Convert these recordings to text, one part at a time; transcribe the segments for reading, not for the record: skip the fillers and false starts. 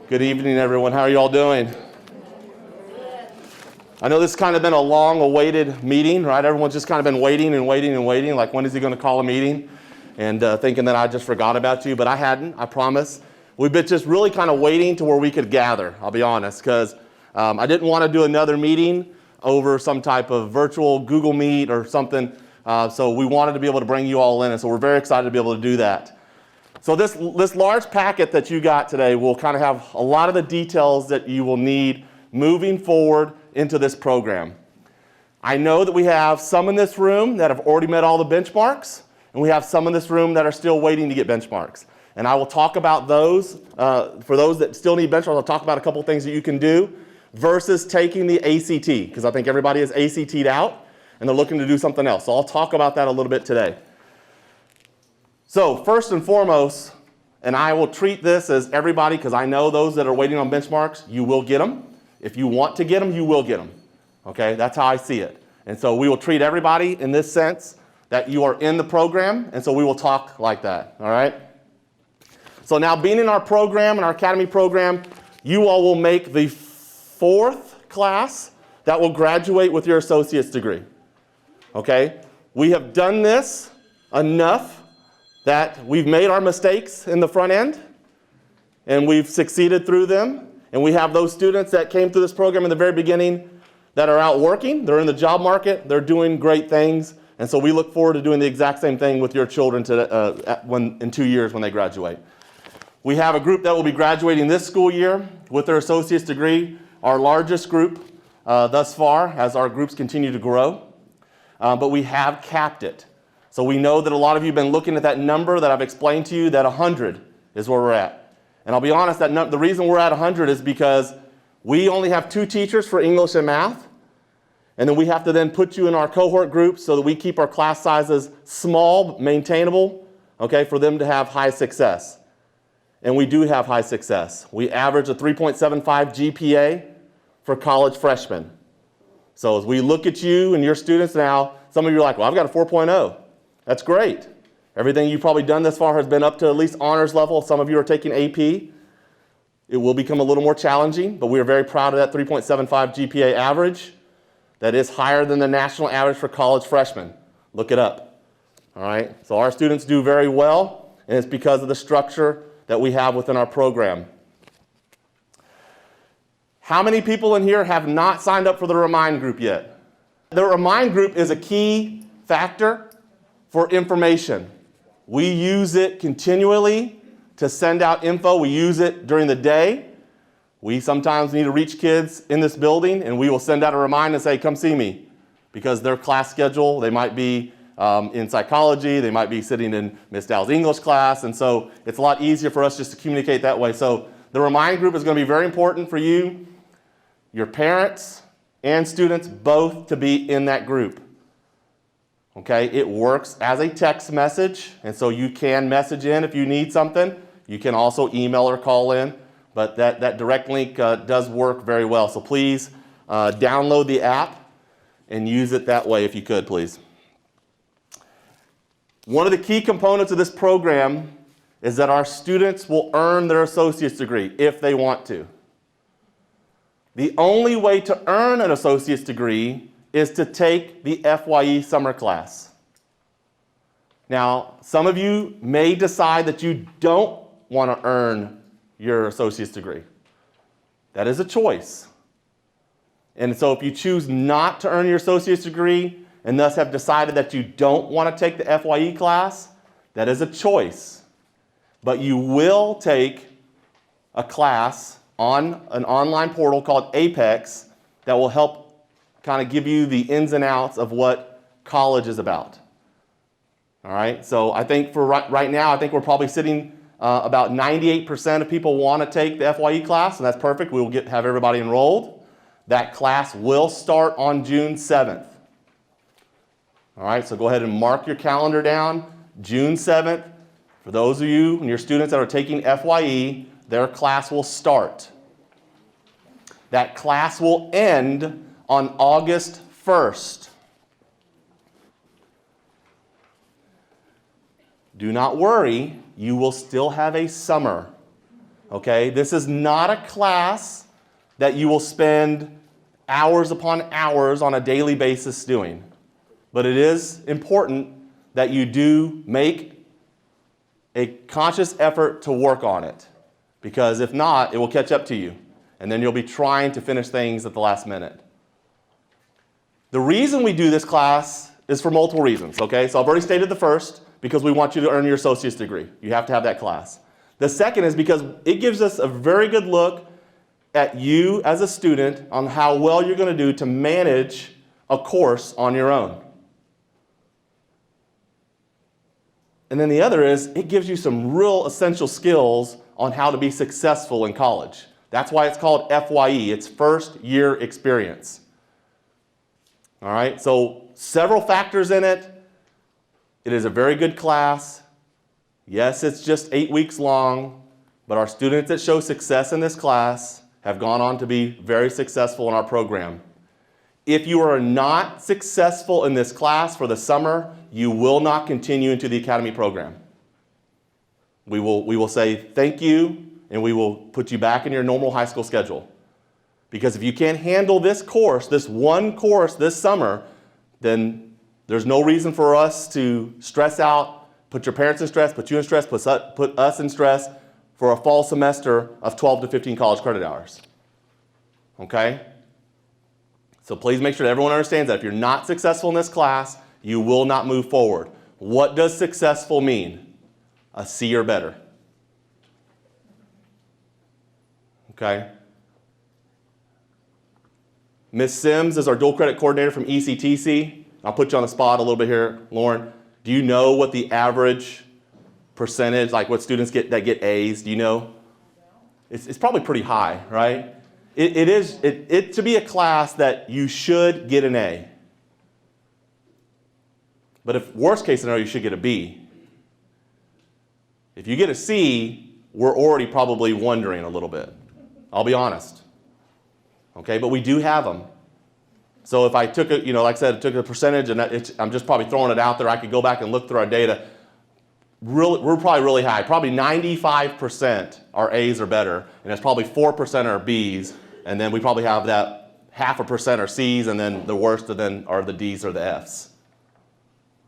Good evening, everyone. How are you all doing? I know this has kind of been a long-awaited meeting, right? Everyone's just kind of been waiting and waiting and waiting, like when is he going to call a meeting? And thinking that I just forgot about you, but I hadn't, I promise. We've been just really kind of waiting to where we could gather, I'll be honest, because I didn't want to do another meeting over some type of virtual Google Meet or something, so we wanted to be able to bring you all in, and so we're very excited to be able to do that. So this large packet that you got today will kind of have a lot of the details that you will need moving forward into this program. I know that we have some in this room that have already met all the benchmarks, and we have some in this room that are still waiting to get benchmarks. And I will talk about those. For those that still need benchmarks, I'll talk about a couple things that you can do versus taking the ACT, because I think everybody is ACT'd out, and they're looking to do something else. So I'll talk about that a little bit today. So first and foremost, and I will treat this as everybody, because I know those that are waiting on benchmarks, you will get them. If you want to get them, you will get them. Okay, that's how I see it. And so we will treat everybody in this sense that you are in the program, and so we will talk like that, all right? So now being in our program, in our academy program, you all will make the fourth class that will graduate with your associate's degree, okay? We have done this enough that we've made our mistakes in the front end, and we've succeeded through them. And we have those students that came through this program in the very beginning that are out working, they're in the job market, they're doing great things. And so we look forward to doing the exact same thing with your children in 2 years when they graduate. We have a group that will be graduating this school year with their associate's degree, our largest group thus far as our groups continue to grow. But we have capped it. So we know that a lot of you have been looking at that number that I've explained to you, that 100 is where we're at. And I'll be honest, the reason we're at 100 is because we only have 2 teachers for English and math, and then we have to then put you in our cohort groups so that we keep our class sizes small, maintainable, okay, for them to have high success. And we do have high success. We average a 3.75 GPA for college freshmen. So as we look at you and your students now, some of you are like, well, I've got a 4.0. That's great. Everything you've probably done thus far has been up to at least honors level. Some of you are taking AP. It will become a little more challenging, but we are very proud of that 3.75 GPA average. That is higher than the national average for college freshmen. Look it up. All right? So our students do very well, and it's because of the structure that we have within our program. How many people in here have not signed up for the Remind group yet? The Remind group is a key factor for information. We use it continually to send out info. We use it during the day. We sometimes need to reach kids in this building, and we will send out a reminder and say, come see me, because their class schedule, they might be in psychology, they might be sitting in Miss Dow's English class, and so it's a lot easier for us just to communicate that way. So the Remind group is going to be very important for you, your parents, and students both to be in that group. Okay, it works as a text message, and so you can message in if you need something. You can also email or call in, but that direct link does work very well. So please download the app and use it that way if you could, please. One of the key components of this program is that our students will earn their associate's degree if they want to. The only way to earn an associate's degree is to take the FYE summer class. Now, some of you may decide that you don't want to earn your associate's degree. That is a choice. And so if you choose not to earn your associate's degree and thus have decided that you don't want to take the FYE class, that is a choice. But you will take a class on an online portal called Apex that will help kind of give you the ins and outs of what college is about. All right, so I think for right now, I think we're probably sitting about 98% of people want to take the FYE class, and that's perfect. We will have everybody enrolled. That class will start on June 7th. All right, so go ahead and mark your calendar down. June 7th, for those of you and your students that are taking FYE, their class will start. That class will end on August 1st. Do not worry, you will still have a summer. okay? This is not a class that you will spend hours upon hours on a daily basis doing. But it is important that you do make a conscious effort to work on it, because if not, it will catch up to you, and then you'll be trying to finish things at the last minute. The reason we do this class is for multiple reasons, okay? So I've already stated the first, because we want you to earn your associate's degree. You have to have that class. The second is because it gives us a very good look at you as a student on how well you're going to do to manage a course on your own. And then the other is it gives you some real essential skills on how to be successful in college. That's why it's called FYE. It's first year experience. All right, so several factors in it. It is a very good class. Yes, it's just 8 weeks long, but our students that show success in this class have gone on to be very successful in our program. If you are not successful in this class for the summer, you will not continue into the academy program. We will say thank you, and we will put you back in your normal high school schedule. Because if you can't handle this course, this one course this summer, then there's no reason for us to stress out, put your parents in stress, put you in stress, put us in stress for a fall semester of 12 to 15 college credit hours. Okay? So please make sure that everyone understands that if you're not successful in this class, you will not move forward. What does successful mean? A C or better. Okay? Ms. Sims is our dual credit coordinator from EC3. I'll put you on the spot a little bit here, Lauren. Do you know what the average percentage, like what students get that get A's, do you know? It's probably pretty high, right? It is to be a class that you should get an A. But if worst case scenario, you should get a B. If you get a C, we're already probably wondering a little bit. I'll be honest. Okay, but we do have them. So if I took a, like I said, took a percentage, and I'm just probably throwing it out there, I could go back and look through our data. We're probably really high. Probably 95% are A's or better, and it's probably 4% are B's, and then we probably have that 0.5% are C's, and then the worst of them are the D's or the F's.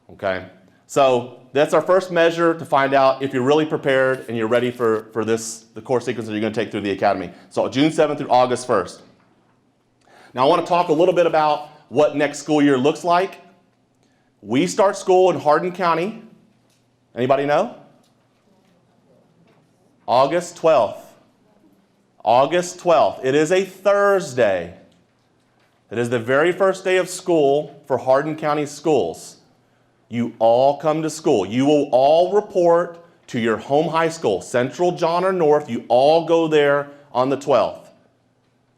Okay, so that's our first measure to find out if you're really prepared and you're ready for the course sequence that you're going to take through the academy. So June 7th through August 1st. Now I want to talk a little bit about what next school year looks like. We start school in Hardin County. Anybody know? August 12th. August 12th. It is a Thursday. It is the very first day of school for Hardin County schools. You all come to school. You will all report to your home high school, Central, John, or North. You all go there on the 12th.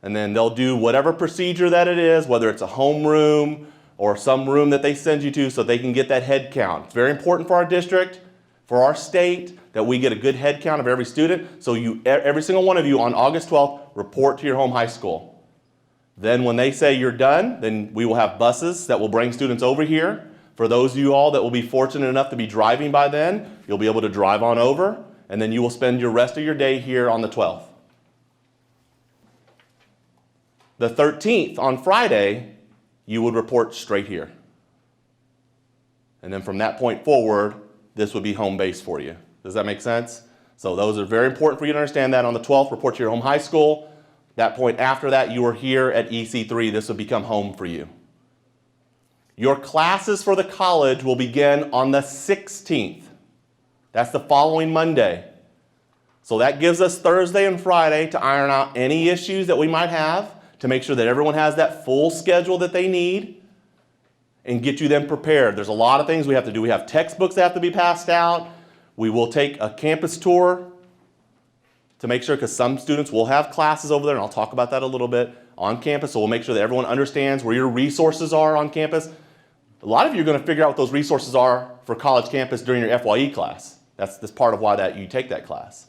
And then they'll do whatever procedure that it is, whether it's a homeroom or some room that they send you to so they can get that head count. It's very important for our district, for our state, that we get a good head count of every student. So every single one of you on August 12th, report to your home high school. Then when they say you're done, then we will have buses that will bring students over here. For those of you all that will be fortunate enough to be driving by then, you'll be able to drive on over, and then you will spend your rest of your day here on the 12th. The 13th, on Friday, you would report straight here. And then from that point forward, this would be home base for you. Does that make sense? So those are very important for you to understand that. On the 12th, report to your home high school. That point after that, you are here at EC3. This would become home for you. Your classes for the college will begin on the 16th. That's the following Monday. So that gives us Thursday and Friday to iron out any issues that we might have, to make sure that everyone has that full schedule that they need, and get you then prepared. There's a lot of things we have to do. We have textbooks that have to be passed out. We will take a campus tour to make sure, because some students will have classes over there, and I'll talk about that a little bit, on campus. So we'll make sure that everyone understands where your resources are on campus. A lot of you are going to figure out what those resources are for college campus during your FYE class. That's part of why you take that class.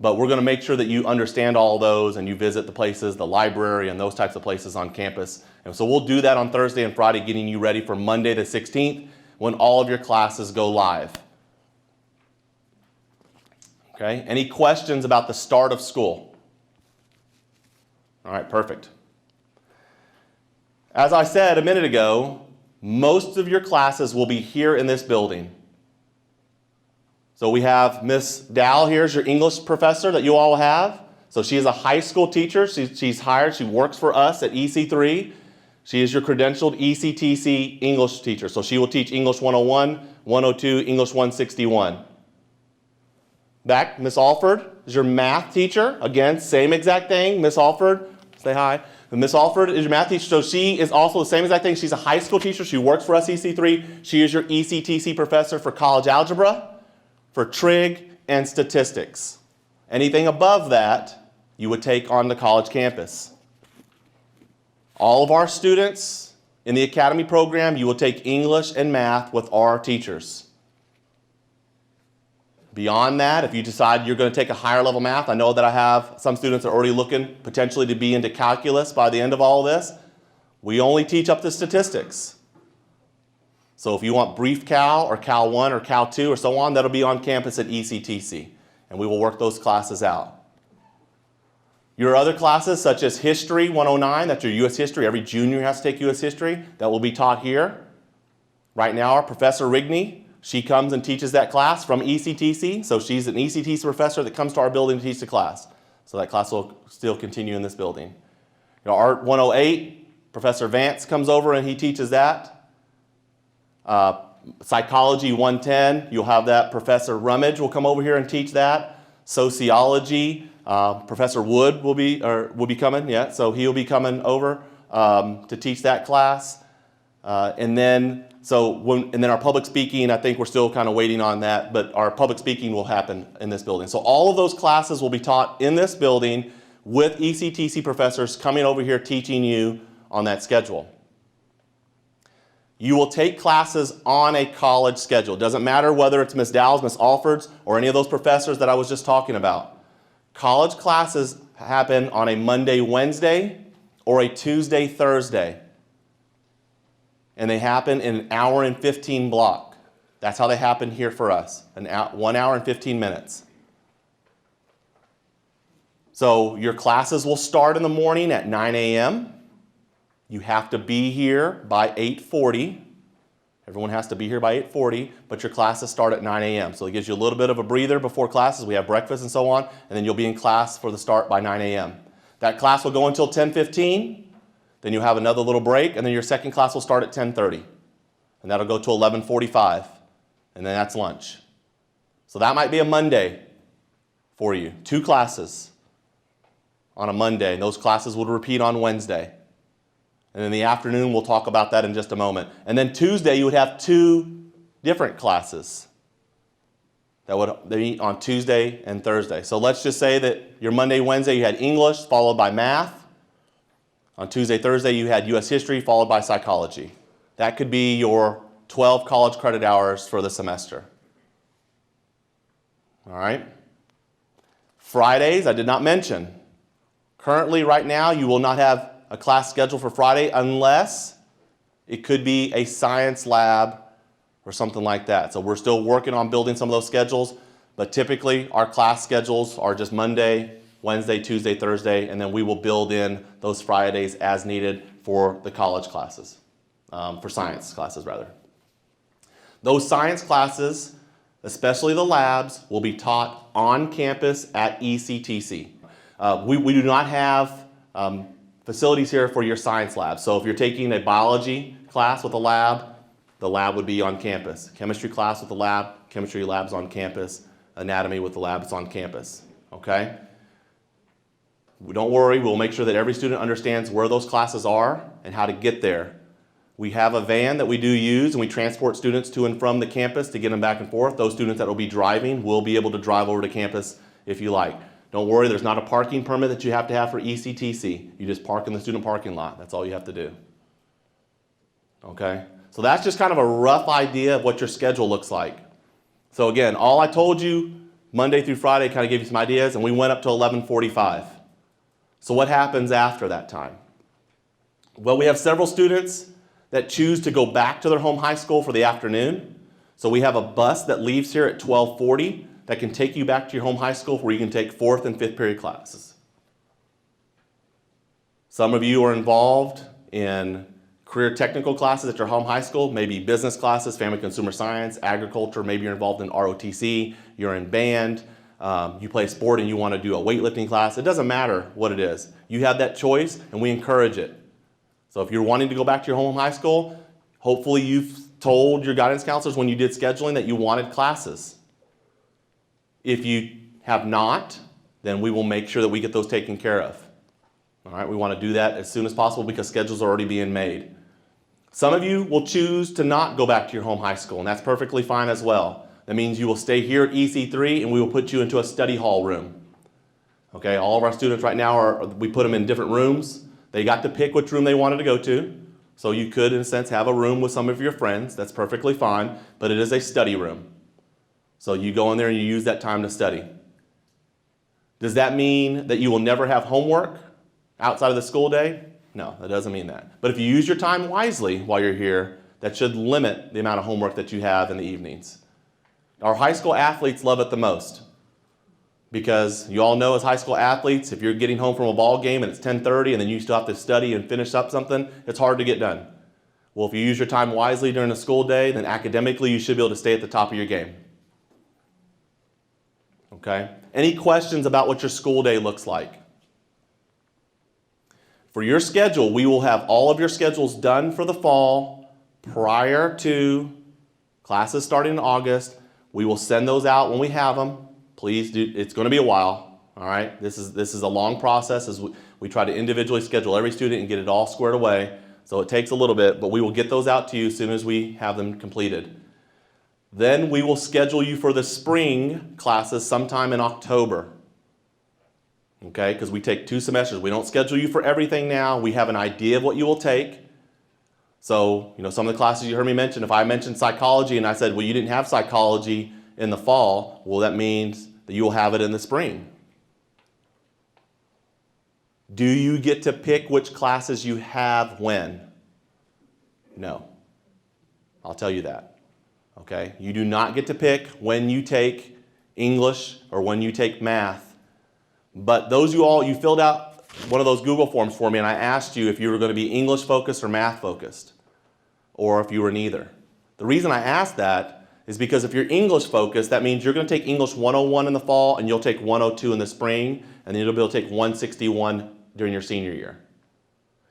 But we're going to make sure that you understand all those and you visit the places, the library and those types of places on campus. And so we'll do that on Thursday and Friday, getting you ready for Monday the 16th when all of your classes go live. Okay, any questions about the start of school? All right, perfect. As I said a minute ago, most of your classes will be here in this building. So we have Miss Dow here is your English professor that you all have. So she is a high school teacher. She's hired. She works for us at EC3. She is your credentialed ECTC English teacher. So she will teach English 101, 102, English 161. Back, Miss Alford is your math teacher. Again, same exact thing. Miss Alford, say hi. Miss Alford is your math teacher. So she is also the same exact thing. She's a high school teacher. She works for us, EC3. She is your ECTC professor for college algebra, for trig, and statistics. Anything above that, you would take on the college campus. All of our students in the academy program, you will take English and math with our teachers. Beyond that, if you decide you're going to take a higher level math, I know that I have some students that are already looking potentially to be into calculus by the end of all of this. We only teach up to statistics. So if you want brief Cal or Cal 1 or Cal 2 or so on, that'll be on campus at ECTC, and we will work those classes out. Your other classes, such as History 109, that's your U.S. History. Every junior has to take U.S. History. That will be taught here. Right now, our Professor Rigney, she comes and teaches that class from ECTC. So she's an ECTC professor that comes to our building to teach the class. So that class will still continue in this building. Art 108, Professor Vance comes over and he teaches that. Psychology 110, you'll have that. Professor Rummage will come over here and teach that. Sociology, Professor Wood will be coming, yeah, so he'll be coming over to teach that class. And then our public speaking, I think we're still kind of waiting on that, but our public speaking will happen in this building. So all of those classes will be taught in this building with ECTC professors coming over here teaching you on that schedule. You will take classes on a college schedule. It doesn't matter whether it's Miss Dow's, Miss Alford's, or any of those professors that I was just talking about. College classes happen on a Monday, Wednesday, or a Tuesday, Thursday. And they happen in an hour and 15 block. That's how they happen here for us, 1 hour and 15 minutes. So your classes will start in the morning at 9 a.m. You have to be here by 8:40. Everyone has to be here by 8:40, but your classes start at 9 a.m. So it gives you a little bit of a breather before classes. We have breakfast and so on, and then you'll be in class for the start by 9 a.m. That class will go until 10:15. Then you'll have another little break, and then your second class will start at 10:30. And that'll go to 11:45, and then that's lunch. So that might be a Monday for you. 2 classes on a Monday, and those classes will repeat on Wednesday. And in the afternoon, we'll talk about that in just a moment. And then Tuesday, you would have 2 different classes that would meet on Tuesday and Thursday. So let's just say that your Monday, Wednesday, you had English followed by math. On Tuesday, Thursday, you had U.S. History followed by psychology. That could be your 12 college credit hours for the semester. All right? Fridays, I did not mention. Currently, right now, you will not have a class scheduled for Friday unless it could be a science lab or something like that. So we're still working on building some of those schedules, but typically our class schedules are just Monday, Wednesday, Tuesday, Thursday, and then we will build in those Fridays as needed for the college classes, for science classes rather. Those science classes, especially the labs, will be taught on campus at ECTC. We do not have facilities here for your science lab. So if you're taking a biology class with a lab, the lab would be on campus. Chemistry class with the lab, chemistry lab's on campus. Anatomy with the lab is on campus. Okay? Don't worry, we'll make sure that every student understands where those classes are and how to get there. We have a van that we do use, and we transport students to and from the campus to get them back and forth. Those students that will be driving will be able to drive over to campus if you like. Don't worry, there's not a parking permit that you have to have for ECTC. You just park in the student parking lot. That's all you have to do. Okay? So that's just kind of a rough idea of what your schedule looks like. So again, all I told you Monday through Friday kind of gave you some ideas, and we went up to 11:45. So what happens after that time? Well, we have several students that choose to go back to their home high school for the afternoon. So we have a bus that leaves here at 12:40. that can take you back to your home high school where you can take 4th and 5th period classes. Some of you are involved in career technical classes at your home high school, maybe business classes, family consumer science, agriculture, maybe you're involved in ROTC, you're in band, you play sport and you want to do a weightlifting class. It doesn't matter what it is. You have that choice and we encourage it. So if you're wanting to go back to your home high school, hopefully you've told your guidance counselors when you did scheduling that you wanted classes. If you have not, then we will make sure that we get those taken care of. All right, we want to do that as soon as possible because schedules are already being made. Some of you will choose to not go back to your home high school, and that's perfectly fine as well. That means you will stay here at EC3 and we will put you into a study hall room. Okay, all of our students right now, we put them in different rooms. They got to pick which room they wanted to go to. So you could, in a sense, have a room with some of your friends. That's perfectly fine, but it is a study room. So you go in there and you use that time to study. Does that mean that you will never have homework outside of the school day? No, that doesn't mean that. But if you use your time wisely while you're here, that should limit the amount of homework that you have in the evenings. Our high school athletes love it the most because you all know as high school athletes, if you're getting home from a ball game and it's 10:30 and then you still have to study and finish up something, it's hard to get done. Well, if you use your time wisely during the school day, then academically you should be able to stay at the top of your game. Okay? Any questions about what your school day looks like? For your schedule, we will have all of your schedules done for the fall prior to classes starting in August. We will send those out when we have them. Please do. It's going to be a while. All right. This is a long process as we try to individually schedule every student and get it all squared away. So it takes a little bit, but we will get those out to you as soon as we have them completed. Then we will schedule you for the spring classes sometime in October. Okay, because we take 2 semesters. We don't schedule you for everything now. We have an idea of what you will take. So, some of the classes you heard me mention, if I mentioned psychology and I said, well, you didn't have psychology in the fall, well, that means that you will have it in the spring. Do you get to pick which classes you have when? No. I'll tell you that. Okay? You do not get to pick when you take English or when you take math. But those you filled out one of those Google forms for me and I asked you if you were going to be English focused or math focused, or if you were neither. The reason I asked that is because if you're English focused, that means you're going to take English 101 in the fall and you'll take 102 in the spring, and then you'll be able to take 161 during your senior year.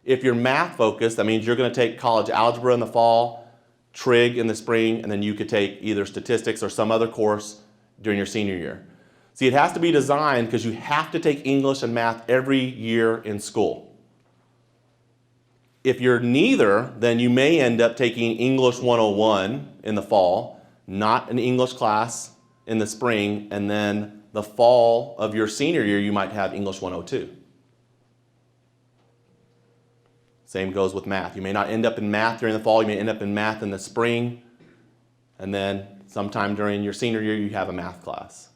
If you're math focused, that means you're going to take college algebra in the fall, trig in the spring, and then you could take either statistics or some other course during your senior year. See, it has to be designed because you have to take English and math every year in school. If you're neither, then you may end up taking English 101 in the fall, not an English class in the spring, and then the fall of your senior year you might have English 102. Same goes with math. You may not end up in math during the fall, you may end up in math in the spring, and then sometime during your senior year you have a math class.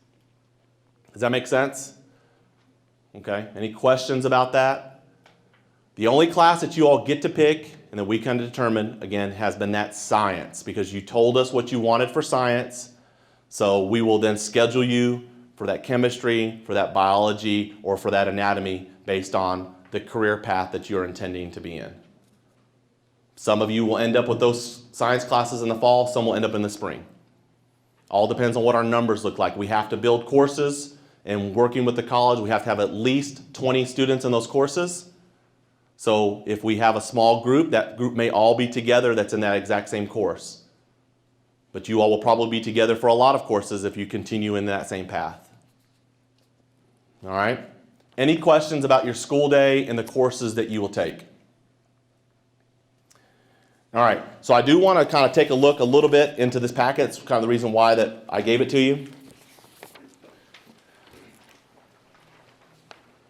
Does that make sense? Okay, any questions about that? The only class that you all get to pick and that we can determine, again, has been that science, because you told us what you wanted for science. So we will then schedule you for that chemistry, for that biology, or for that anatomy based on the career path that you're intending to be in. Some of you will end up with those science classes in the fall, some will end up in the spring. All depends on what our numbers look like. We have to build courses. And working with the college, we have to have at least 20 students in those courses. So if we have a small group, that group may all be together that's in that exact same course. But you all will probably be together for a lot of courses if you continue in that same path. All right? Any questions about your school day and the courses that you will take? All right, so I do want to kind of take a look a little bit into this packet. It's kind of the reason why that I gave it to you.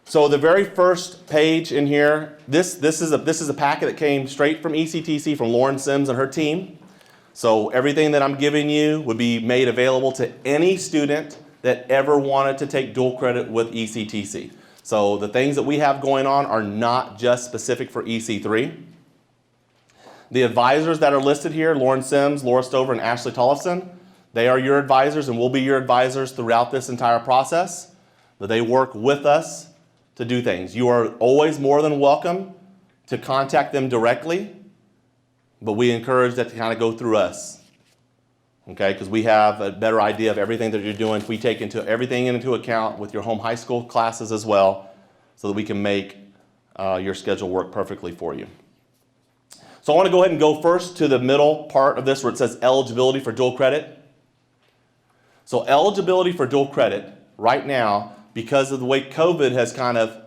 So the very first page in here, this is a packet that came straight from ECTC, from Lauren Sims and her team. So everything that I'm giving you would be made available to any student that ever wanted to take dual credit with ECTC. So the things that we have going on are not just specific for EC3. The advisors that are listed here, Lauren Sims, Laura Stover, and Ashley Tollefson, They are your advisors and will be your advisors throughout this entire process. That they work with us to do things. You are always more than welcome to contact them directly, but we encourage that to kind of go through us. Okay, because we have a better idea of everything that you're doing. We take everything into account with your home high school classes as well, so that we can make your schedule work perfectly for you. So I want to go ahead and go first to the middle part of this where it says eligibility for dual credit. So eligibility for dual credit right now, because of the way COVID has kind of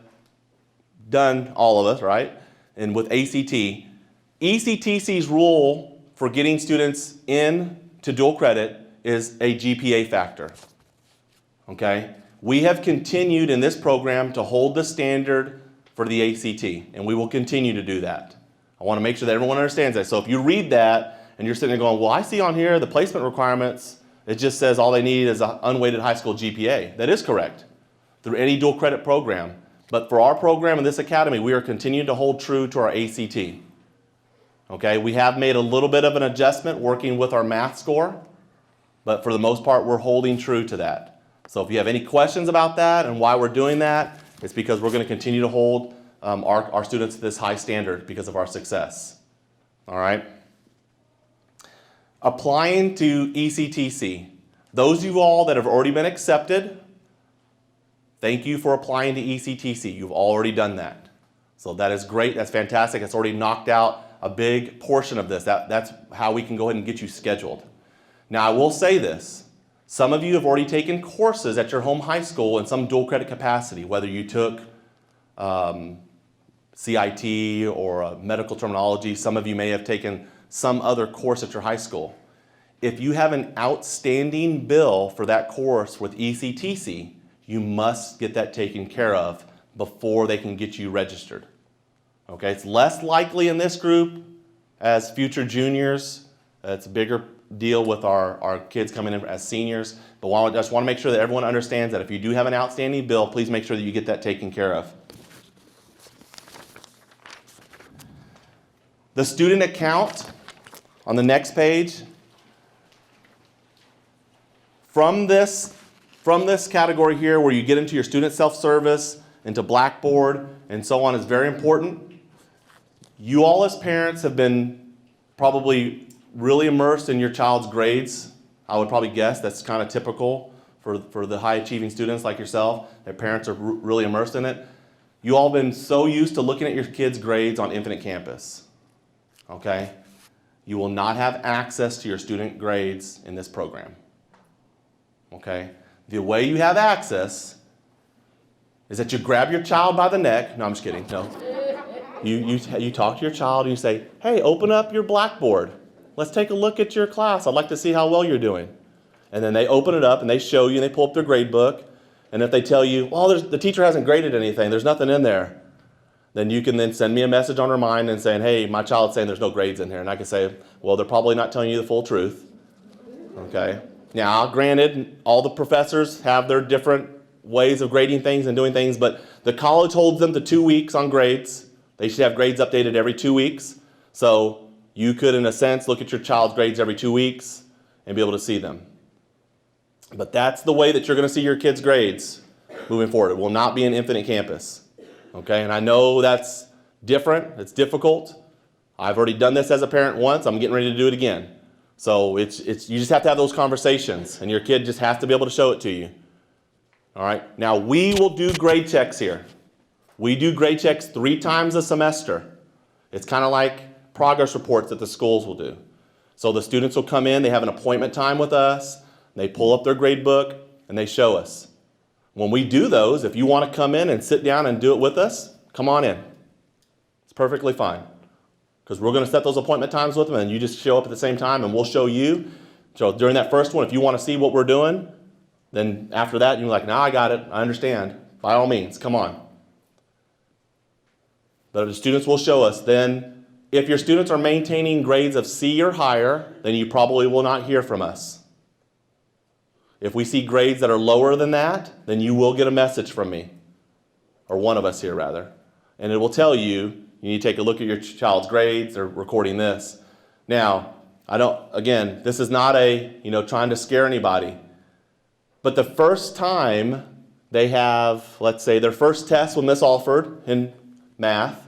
done all of us, right? And with ACT, ECTC's rule for getting students in to dual credit is a GPA factor. Okay? We have continued in this program to hold the standard for the ACT, and we will continue to do that. I want to make sure that everyone understands that. So if you read that and you're sitting there going, well, I see on here the placement requirements, it just says all they need is an unweighted high school GPA. That is correct through any dual credit program. But for our program in this academy, we are continuing to hold true to our ACT. Okay, we have made a little bit of an adjustment working with our math score, but for the most part, we're holding true to that. So if you have any questions about that and why we're doing that, it's because we're going to continue to hold our students to this high standard because of our success. All right. Applying to ECTC. Those of you all that have already been accepted, thank you for applying to ECTC. You've already done that. So that is great. That's fantastic. It's already knocked out a big portion of this. That's how we can go ahead and get you scheduled. Now I will say this. Some of you have already taken courses at your home high school in some dual credit capacity, whether you took CIT or medical terminology. Some of you may have taken some other course at your high school. If you have an outstanding bill for that course with ECTC, you must get that taken care of before they can get you registered. Okay, it's less likely in this group as future juniors. It's a bigger deal with our kids coming in as seniors. But I just want to make sure that everyone understands that if you do have an outstanding bill, please make sure that you get that taken care of. The student account on the next page. From this category here where you get into your student self-service, into Blackboard, and so on is very important. You all as parents have been probably really immersed in your child's grades. I would probably guess that's kind of typical for the high achieving students like yourself. Their parents are really immersed in it. You all have been so used to looking at your kids' grades on Infinite Campus. Okay? You will not have access to your student grades in this program. Okay? The way you have access is that you grab your child by the neck. No, I'm just kidding. No. You talk to your child and you say, hey, open up your Blackboard. Let's take a look at your class. I'd like to see how well you're doing. And then they open it up and they show you and they pull up their grade book. And if they tell you, well, the teacher hasn't graded anything, there's nothing in there, then you can then send me a message on Remind and saying, hey, my child's saying there's no grades in here. And I can say, well, they're probably not telling you the full truth. Okay? Now, granted, all the professors have their different ways of grading things and doing things, but the college holds them to 2 weeks on grades. They should have grades updated every 2 weeks. So you could, in a sense, look at your child's grades every 2 weeks and be able to see them. But that's the way that you're going to see your kids' grades moving forward. It will not be an Infinite Campus. Okay, and I know that's different. It's difficult. I've already done this as a parent once. I'm getting ready to do it again. So you just have to have those conversations, and your kid just has to be able to show it to you. All right. Now we will do grade checks here. We do grade checks 3 times a semester. It's kind of like progress reports that the schools will do. So the students will come in. They have an appointment time with us. They pull up their grade book and they show us. When we do those, if you want to come in and sit down and do it with us, come on in. It's perfectly fine. Because we're going to set those appointment times with them and you just show up at the same time and we'll show you. So during that first one, if you want to see what we're doing, then after that, you're like, now I got it. I understand. By all means, come on. But the students will show us. Then if your students are maintaining grades of C or higher, then you probably will not hear from us. If we see grades that are lower than that, then you will get a message from me, or one of us here rather, and it will tell you, you need to take a look at your child's grades. They're recording this. Now, Again, this is not trying to scare anybody. But the first time they have, let's say, their first test with Miss Alford in math,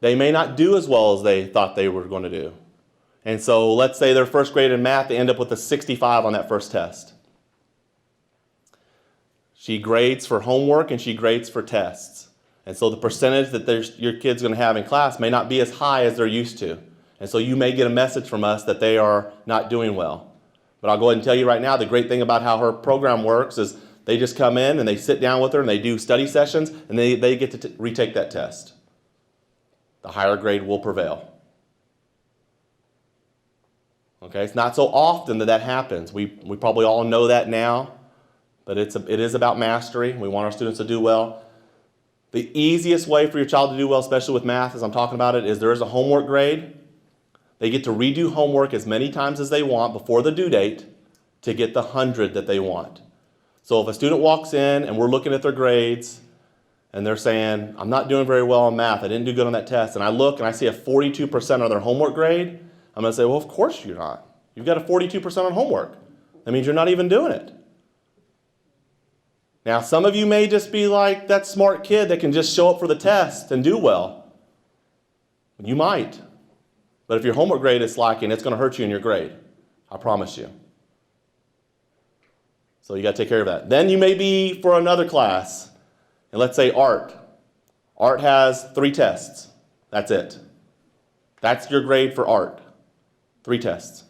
they may not do as well as they thought they were going to do. And so let's say their first grade in math, they end up with a 65 on that first test. She grades for homework and she grades for tests. And so the percentage that your kid's going to have in class may not be as high as they're used to. And so you may get a message from us that they are not doing well. But I'll go ahead and tell you right now, the great thing about how her program works is they just come in and they sit down with her and they do study sessions and they get to retake that test. The higher grade will prevail. Okay, it's not so often that happens. We probably all know that now, but it is about mastery. We want our students to do well. The easiest way for your child to do well, especially with math, as I'm talking about it, is there is a homework grade. They get to redo homework as many times as they want before the due date to get the 100 that they want. So if a student walks in and we're looking at their grades and they're saying, I'm not doing very well on math, I didn't do good on that test, and I look and I see a 42% on their homework grade, I'm going to say, well, of course you're not. You've got a 42% on homework. That means you're not even doing it. Now, some of you may just be like that smart kid that can just show up for the test and do well. You might. But if your homework grade is slacking, it's going to hurt you in your grade. I promise you. So you got to take care of that. Then you may be for another class. And let's say art. Art has 3 tests. That's it. That's your grade for art. 3 tests.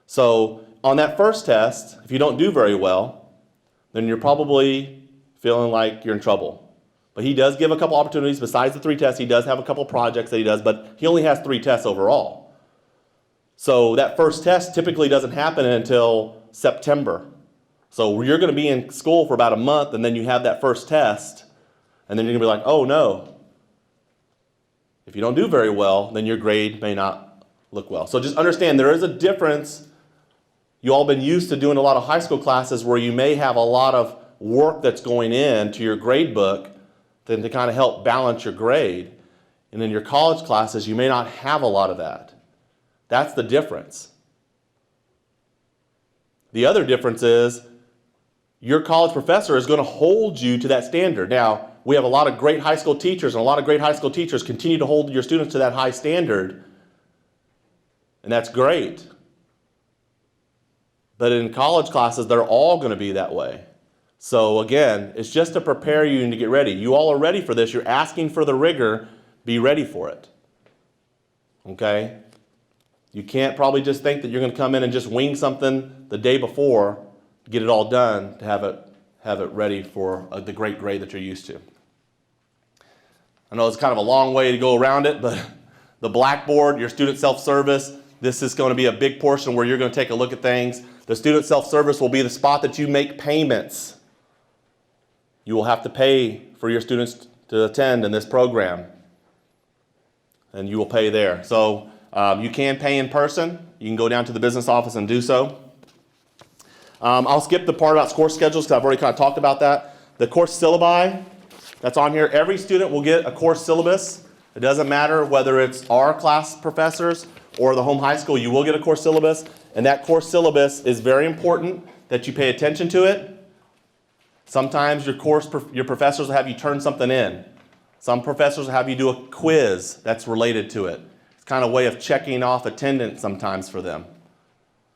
So on that first test, if you don't do very well, then you're probably feeling like you're in trouble. But he does give a couple opportunities. Besides the 3 tests, he does have a couple projects that he does, but he only has 3 tests overall. So that first test typically doesn't happen until September. So you're going to be in school for about a month, and then you have that first test, and then you're going to be like, oh no. If you don't do very well, then your grade may not look well. So just understand there is a difference. You all been used to doing a lot of high school classes where you may have a lot of work that's going into your grade book then to kind of help balance your grade. And in your college classes, you may not have a lot of that. That's the difference. The other difference is your college professor is going to hold you to that standard. Now, we have a lot of great high school teachers, and a lot of great high school teachers continue to hold your students to that high standard, and that's great. But in college classes, they're all going to be that way. So again, it's just to prepare you and to get ready. You all are ready for this. You're asking for the rigor. Be ready for it. Okay? You can't probably just think that you're going to come in and just wing something the day before, get it all done to have it ready for the great grade that you're used to. I know it's kind of a long way to go around it, but the Blackboard, your student self-service, this is going to be a big portion where you're going to take a look at things. The student self-service will be the spot that you make payments. You will have to pay for your students to attend in this program, and you will pay there. So you can pay in person. You can go down to the business office and do so. I'll skip the part about course schedules because I've already kind of talked about that. The course syllabi that's on here, every student will get a course syllabus. It doesn't matter whether it's our class professors or the home high school, you will get a course syllabus. And that course syllabus is very important that you pay attention to it. Sometimes your professors will have you turn something in. Some professors will have you do a quiz that's related to it. It's kind of a way of checking off attendance sometimes for them.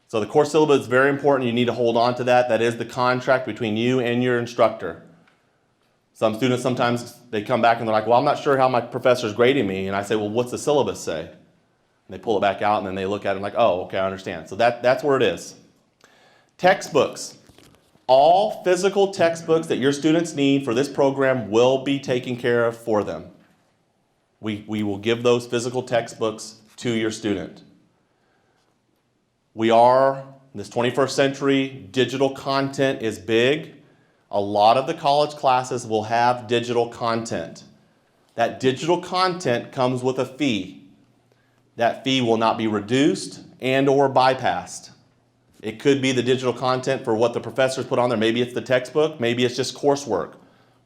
So the course syllabus is very important. You need to hold on to that. That is the contract between you and your instructor. Some students sometimes they come back and they're like, well, I'm not sure how my professor's grading me. And I say, well, what's the syllabus say? And they pull it back out and then they look at it and like, oh, okay, I understand. So that's where it is. Textbooks. All physical textbooks that your students need for this program will be taken care of for them. We will give those physical textbooks to your student. We are, in this 21st century, digital content is big. A lot of the college classes will have digital content. That digital content comes with a fee. That fee will not be reduced and or bypassed. It could be the digital content for what the professors put on there. Maybe it's the textbook, maybe it's just coursework.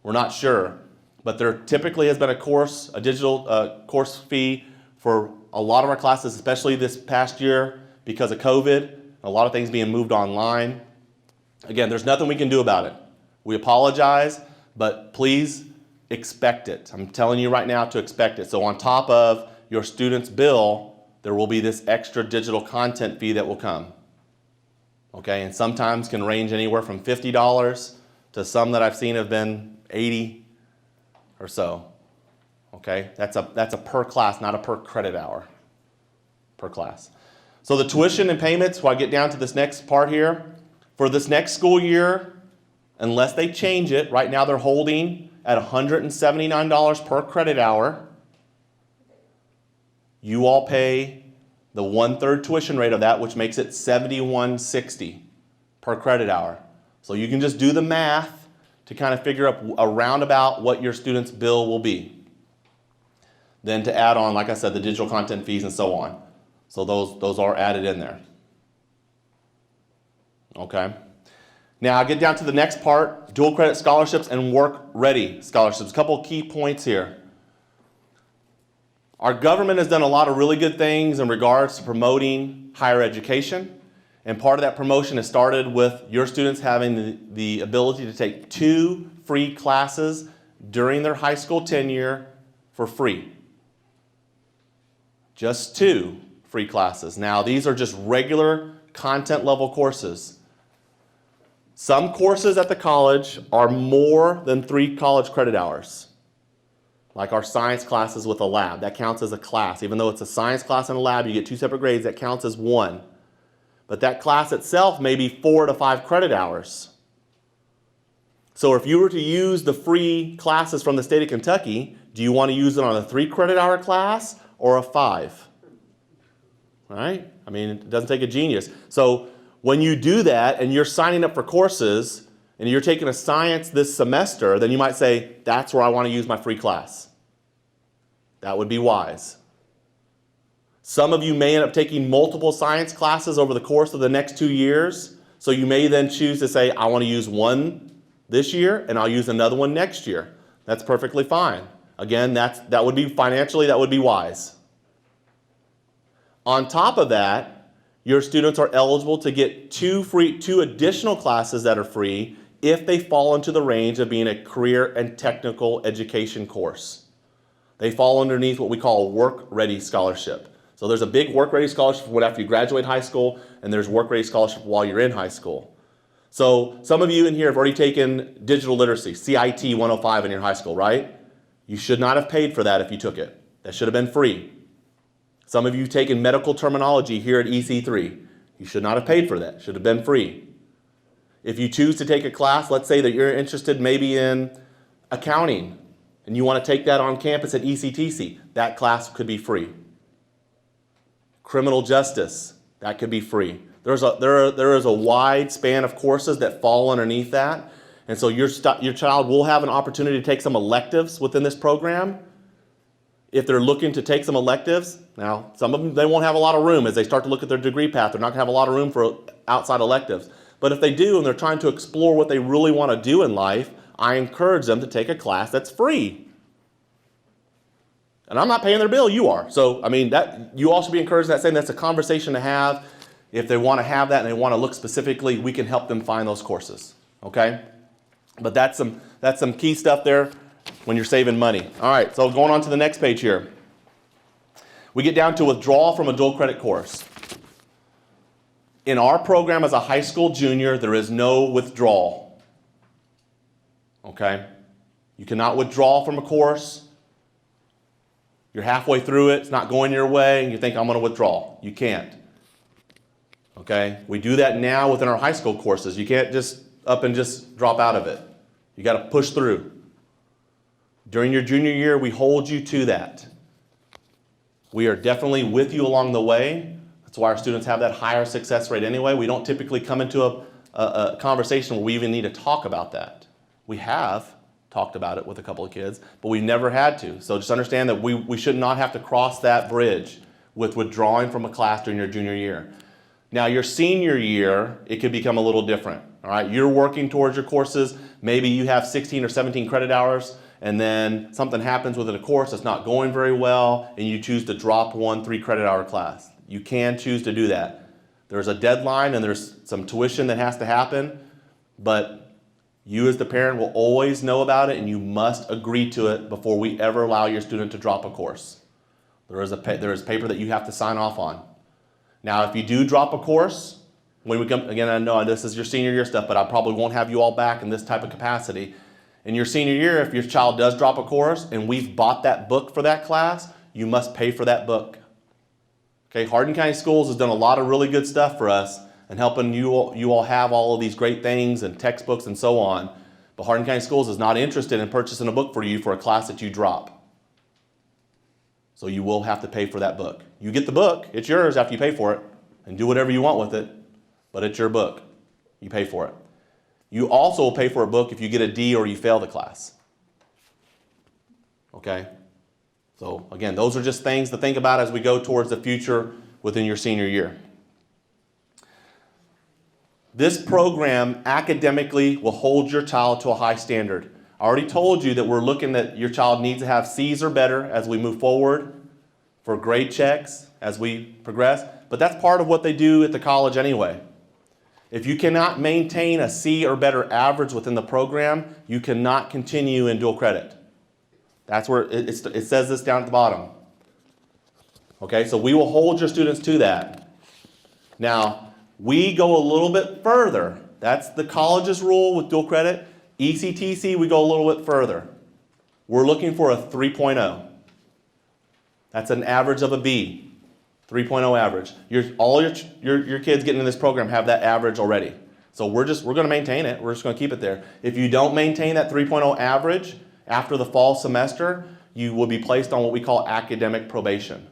We're not sure. But there typically has been a digital course fee for a lot of our classes, especially this past year because of COVID, a lot of things being moved online. Again, there's nothing we can do about it. We apologize, but please expect it. I'm telling you right now to expect it. So on top of your student's bill, there will be this extra digital content fee that will come. Okay, and sometimes can range anywhere from $50 to some that I've seen have been $80 or so. Okay, that's a per class, not a per credit hour. Per class. So the tuition and payments, when I get down to this next part here, for this next school year, unless they change it, right now they're holding at $179 per credit hour. You all pay the 1/3 tuition rate of that, which makes it $71.60 per credit hour. So you can just do the math to kind of figure out around about what your student's bill will be. Then to add on, like I said, the digital content fees and so on. So those are added in there. Okay. Now I get down to the next part, dual credit scholarships and work-ready scholarships. A couple of key points here. Our government has done a lot of really good things in regards to promoting higher education. And part of that promotion has started with your students having the ability to take 2 free classes during their high school tenure for free. Just 2 free classes. Now these are just regular content level courses. Some courses at the college are more than 3 college credit hours. Like our science classes with a lab, that counts as a class. Even though it's a science class and a lab, you get 2 separate grades, that counts as 1. But that class itself may be 4 to 5 credit hours. So if you were to use the free classes from the state of Kentucky, do you want to use it on a 3 credit hour class or a 5? Right? I mean, it doesn't take a genius. So when you do that and you're signing up for courses and you're taking a science this semester, then you might say, that's where I want to use my free class. That would be wise. Some of you may end up taking multiple science classes over the course of the next 2 years. So you may then choose to say, I want to use one this year and I'll use another one next year. That's perfectly fine. Again, that would be financially, that would be wise. On top of that, your students are eligible to get 2 additional classes that are free if they fall into the range of being a career and technical education course. They fall underneath what we call a work-ready scholarship. So there's a big work-ready scholarship for after you graduate high school, and there's work-ready scholarship while you're in high school. So some of you in here have already taken digital literacy, CIT 105 in your high school, right? You should not have paid for that if you took it. That should have been free. Some of you have taken medical terminology here at EC3. You should not have paid for that. It should have been free. If you choose to take a class, let's say that you're interested maybe in accounting, and you want to take that on campus at ECTC, that class could be free. Criminal justice, that could be free. There is a wide span of courses that fall underneath that. And so your child will have an opportunity to take some electives within this program. If they're looking to take some electives, now some of them, they won't have a lot of room as they start to look at their degree path. They're not going to have a lot of room for outside electives. But if they do and they're trying to explore what they really want to do in life, I encourage them to take a class that's free. And I'm not paying their bill, you are. So, I mean, that you all should be encouraged in that saying that's a conversation to have. If they want to have that and they want to look specifically, we can help them find those courses, okay? But that's some key stuff there when you're saving money. All right, so going on to the next page here. We get down to withdrawal from a dual credit course. In our program as a high school junior, there is no withdrawal, okay? You cannot withdraw from a course. You're halfway through it, it's not going your way, and you think, I'm going to withdraw. You can't. Okay? We do that now within our high school courses. You can't just up and just drop out of it. You got to push through. During your junior year, we hold you to that. We are definitely with you along the way. That's why our students have that higher success rate anyway. We don't typically come into a conversation where we even need to talk about that. We have talked about it with a couple of kids, but we never had to. So just understand that we should not have to cross that bridge with withdrawing from a class during your junior year. Now your senior year, it could become a little different. All right, you're working towards your courses. Maybe you have 16 or 17 credit hours and then something happens within a course that's not going very well, and you choose to drop one 3-credit-hour class. You can choose to do that. There's a deadline and there's some tuition that has to happen, but you as the parent will always know about it, and you must agree to it before we ever allow your student to drop a course. There is paper that you have to sign off on. Now, if you do drop a course, when we come, again, I know this is your senior year stuff, but I probably won't have you all back in this type of capacity. In your senior year, if your child does drop a course and we've bought that book for that class, you must pay for that book. Okay, Hardin County Schools has done a lot of really good stuff for us and helping you all have all of these great things and textbooks and so on. But Hardin County Schools is not interested in purchasing a book for you for a class that you drop. So you will have to pay for that book. You get the book, it's yours after you pay for it, and do whatever you want with it, but it's your book. You pay for it. You also will pay for a book if you get a D or you fail the class. Okay? So again, those are just things to think about as we go towards the future within your senior year. This program academically will hold your child to a high standard. I already told you that we're looking at your child needs to have C's or better as we move forward for grade checks as we progress, but that's part of what they do at the college anyway. If you cannot maintain a C or better average within the program, you cannot continue in dual credit. That's where it says this down at the bottom. Okay, so we will hold your students to that. Now, we go a little bit further. That's the college's rule with dual credit. EC-TC, we go a little bit further. We're looking for a 3.0. That's an average of a B. 3.0 average. All your kids getting in this program have that average already. So we're going to maintain it. We're just going to keep it there. If you don't maintain that 3.0 average after the fall semester, you will be placed on what we call academic probation.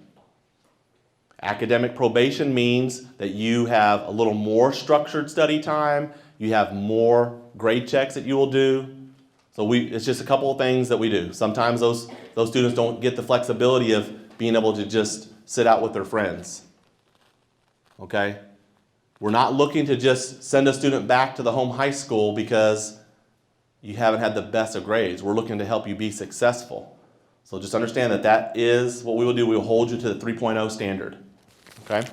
Academic probation means that you have a little more structured study time, you have more grade checks that you will do. So it's just a couple of things that we do. Sometimes those students don't get the flexibility of being able to just sit out with their friends. Okay? We're not looking to just send a student back to the home high school because you haven't had the best of grades. We're looking to help you be successful. So just understand that that is what we will do. We will hold you to the 3.0 standard. Okay?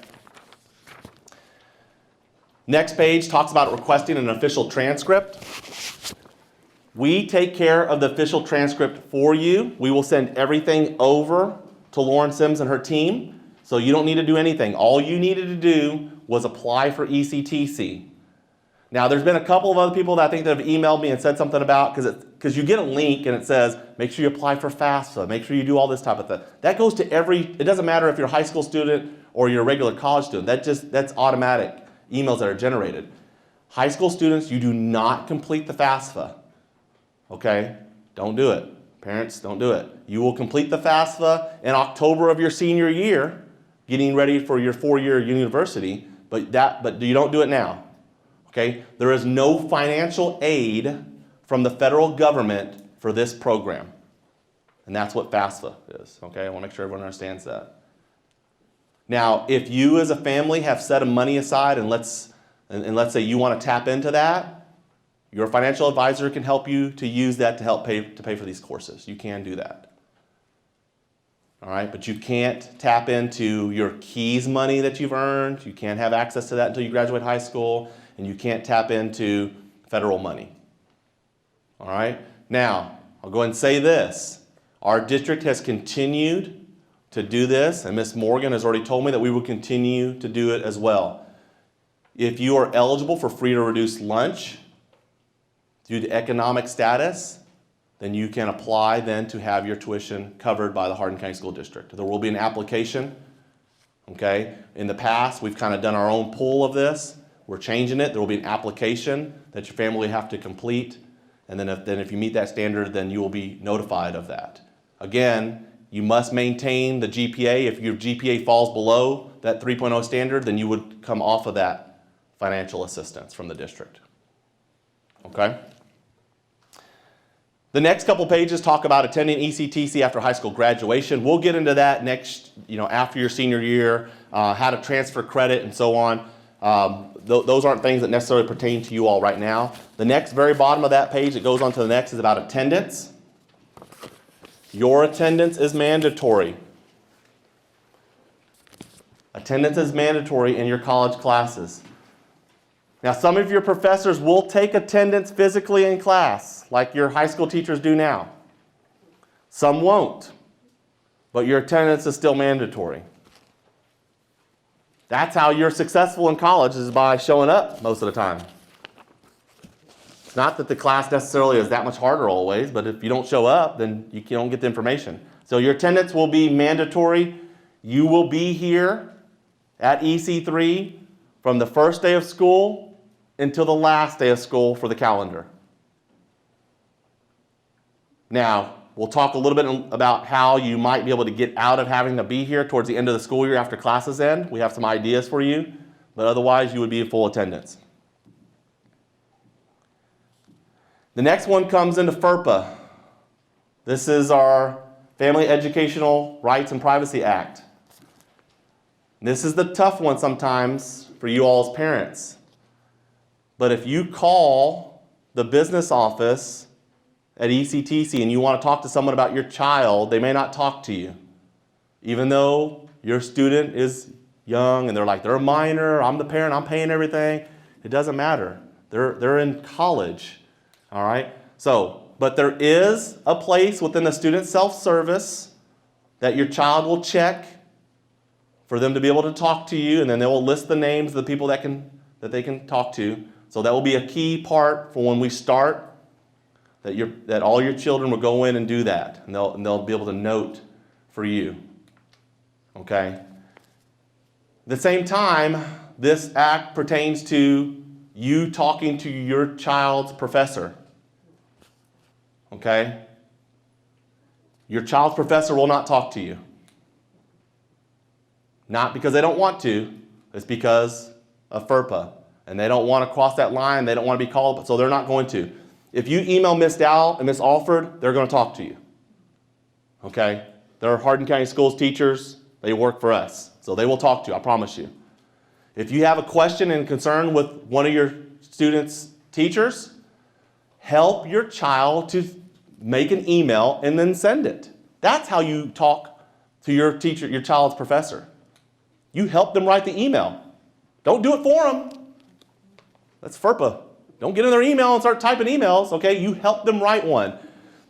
Next page talks about requesting an official transcript. We take care of the official transcript for you. We will send everything over to Lauren Sims and her team, so you don't need to do anything. All you needed to do was apply for EC3. Now, there's been a couple of other people that I think that have emailed me and said something about, because you get a link and it says, make sure you apply for FAFSA, make sure you do all this type of thing. That goes to it doesn't matter if you're a high school student or you're a regular college student. That's automatic emails that are generated. High school students, you do not complete the FAFSA. Okay? Don't do it. Parents, don't do it. You will complete the FAFSA in October of your senior year, getting ready for your 4-year university, but you don't do it now. Okay? There is no financial aid from the federal government for this program. And that's what FAFSA is. Okay? I want to make sure everyone understands that. Now, if you as a family have set money aside and let's say you want to tap into that, your financial advisor can help you to use that to help pay for these courses. You can do that. All right, but you can't tap into your KEYS money that you've earned. You can't have access to that until you graduate high school, and you can't tap into federal money. All right, now I'll go ahead and say this. Our district has continued to do this, and Ms. Morgan has already told me that we will continue to do it as well. If you are eligible for free or reduced lunch due to economic status, then you can apply then to have your tuition covered by the Hardin County School District. There will be an application. Okay? In the past, we've kind of done our own pool of this. We're changing it. There will be an application that your family will have to complete, and then if you meet that standard, then you will be notified of that. Again, you must maintain the GPA. If your GPA falls below that 3.0 standard, then you would come off of that financial assistance from the district. Okay? The next couple pages talk about attending EC3 after high school graduation. We'll get into that next, after your senior year, how to transfer credit and so on. Those aren't things that necessarily pertain to you all right now. The next, very bottom of that page that goes on to the next is about attendance. Your attendance is mandatory. Attendance is mandatory in your college classes. Now, some of your professors will take attendance physically in class, like your high school teachers do now. Some won't, but your attendance is still mandatory. That's how you're successful in college, is by showing up most of the time. It's not that the class necessarily is that much harder always, but if you don't show up, then you don't get the information. So your attendance will be mandatory. You will be here at EC3 from the first day of school until the last day of school for the calendar. Now, we'll talk a little bit about how you might be able to get out of having to be here towards the end of the school year after classes end. We have some ideas for you, but otherwise you would be in full attendance. The next one comes into FERPA. This is our Family Educational Rights and Privacy Act. This is the tough one sometimes for you all as parents. But if you call the business office at ECTC and you want to talk to someone about your child, they may not talk to you. Even though your student is young and they're a minor, I'm the parent, I'm paying everything. It doesn't matter. They're in college, all right? But there is a place within the student self-service that your child will check for them to be able to talk to you, and then they will list the names of the people that they can talk to. So that will be a key part for when we start, that all your children will go in and do that, and they'll be able to note for you. Okay? At the same time, this act pertains to you talking to your child's professor. Okay? Your child's professor will not talk to you. Not because they don't want to, it's because of FERPA. And they don't want to cross that line, they don't want to be called, so they're not going to. If you email Miss Dow and Miss Alford, they're going to talk to you. Okay? They're Hardin County Schools teachers, they work for us. So they will talk to you, I promise you. If you have a question and concern with one of your students' teachers, help your child to make an email and then send it. That's how you talk to your teacher, your child's professor. You help them write the email. Don't do it for them. That's FERPA. Don't get in their email and start typing emails, okay? You help them write one.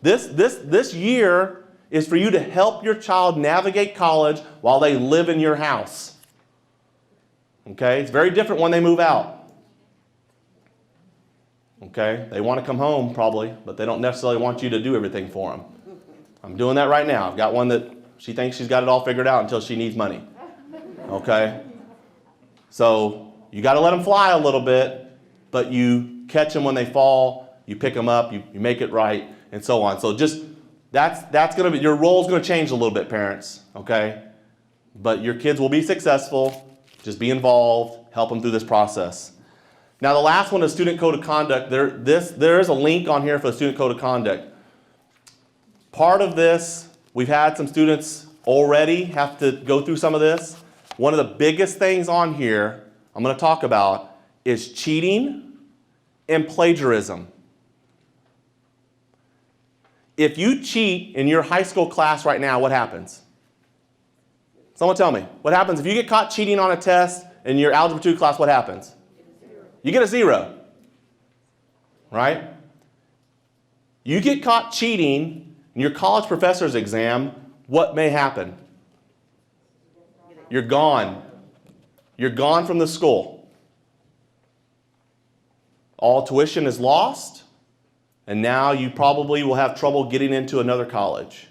This year is for you to help your child navigate college while they live in your house. Okay? It's very different when they move out. Okay? They want to come home probably, but they don't necessarily want you to do everything for them. I'm doing that right now. I've got one that she thinks she's got it all figured out until she needs money. Okay? So you got to let them fly a little bit, but you catch them when they fall, you pick them up, you make it right, and so on. So just that's going to be, your role's going to change a little bit, parents, okay? But your kids will be successful. Just be involved, help them through this process. Now the last one is Student Code of Conduct. There is a link on here for the Student Code of Conduct. Part of this, we've had some students already have to go through some of this. One of the biggest things on here I'm going to talk about is cheating and plagiarism. If you cheat in your high school class right now, what happens? Someone tell me. What happens if you get caught cheating on a test in your Algebra 2 class? What happens? You get a 0. Right? You get caught cheating in your college professor's exam, what may happen? You're gone. You're gone from the school. All tuition is lost, and now you probably will have trouble getting into another college.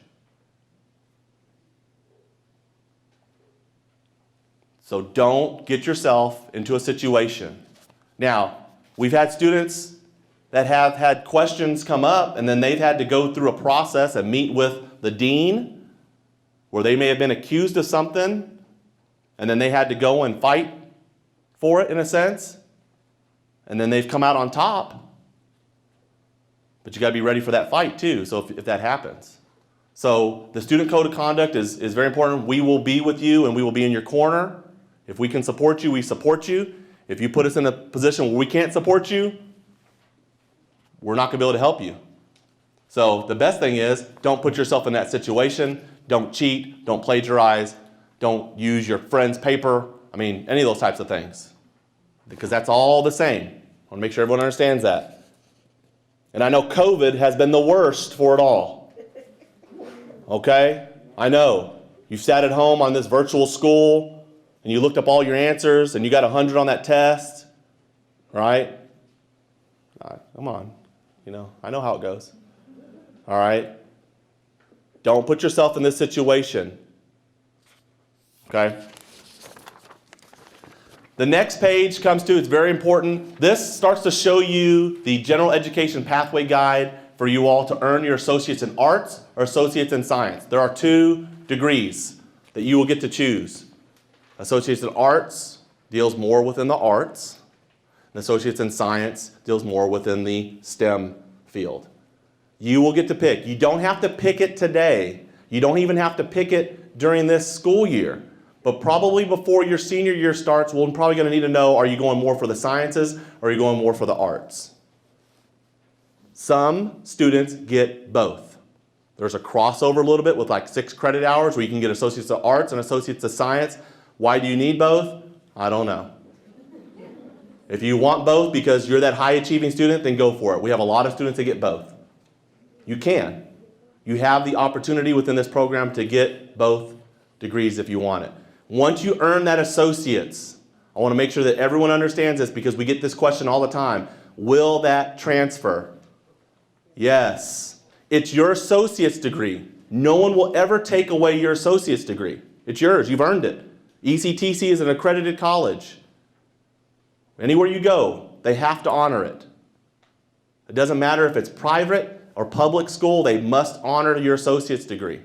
So don't get yourself into a situation. Now, we've had students that have had questions come up, and then they've had to go through a process and meet with the dean, where they may have been accused of something, and then they had to go and fight for it in a sense, and then they've come out on top. But you got to be ready for that fight too, so if that happens. So the Student Code of Conduct is very important. We will be with you and we will be in your corner. If we can support you, we support you. If you put us in a position where we can't support you, we're not going to be able to help you. So the best thing is don't put yourself in that situation. Don't cheat. Don't plagiarize. Don't use your friend's paper. I mean, any of those types of things. Because that's all the same. I want to make sure everyone understands that. And I know COVID has been the worst for it all. Okay? I know. You sat at home on this virtual school and you looked up all your answers and you got 100 on that test. Right? Come on. You know, I know how it goes. All right? Don't put yourself in this situation. Okay? The next page comes to, it's very important. This starts to show you the general education pathway guide for you all to earn your associates in arts or associates in science. There are 2 degrees that you will get to choose. Associates in arts deals more within the arts, and associates in science deals more within the STEM field. You will get to pick. You don't have to pick it today. You don't even have to pick it during this school year. But probably before your senior year starts, we're probably going to need to know, are you going more for the sciences or are you going more for the arts? Some students get both. There's a crossover a little bit with like 6 credit hours where you can get associates of arts and associates of science. Why do you need both? I don't know. If you want both because you're that high achieving student, then go for it. We have a lot of students that get both. You can. You have the opportunity within this program to get both degrees if you want it. Once you earn that associate's, I want to make sure that everyone understands this because we get this question all the time. Will that transfer? Yes. It's your associate's degree. No one will ever take away your associate's degree. It's yours. You've earned it. ECTC is an accredited college. Anywhere you go, they have to honor it. It doesn't matter if it's private or public school, they must honor your associate's degree.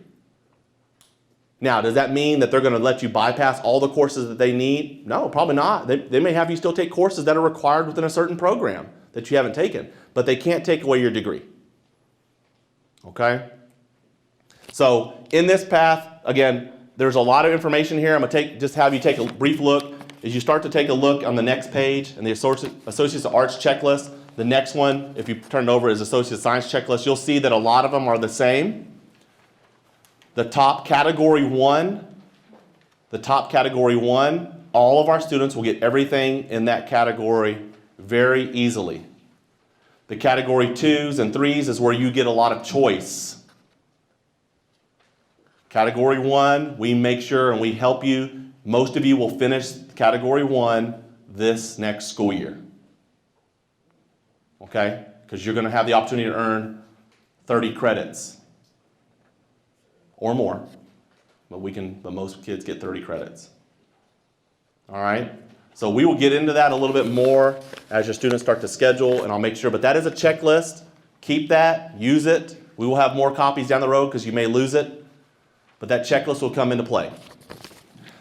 Now, does that mean that they're going to let you bypass all the courses that they need? No, probably not. They may have you still take courses that are required within a certain program that you haven't taken, but they can't take away your degree. Okay? So in this path, again, there's a lot of information here. I'm going to just have you take a brief look. As you start to take a look on the next page in the Associates of Arts checklist, the next one, if you turn it over, is Associates of Science checklist. You'll see that a lot of them are the same. The top category 1, all of our students will get everything in that category very easily. The category 2s and 3s is where you get a lot of choice. Category 1, we make sure and we help you. Most of you will finish category 1 this next school year. Okay? Because you're going to have the opportunity to earn 30 credits. Or more, but most kids get 30 credits. All right? So we will get into that a little bit more as your students start to schedule, and I'll make sure, but that is a checklist. Keep that, use it. We will have more copies down the road because you may lose it, but that checklist will come into play.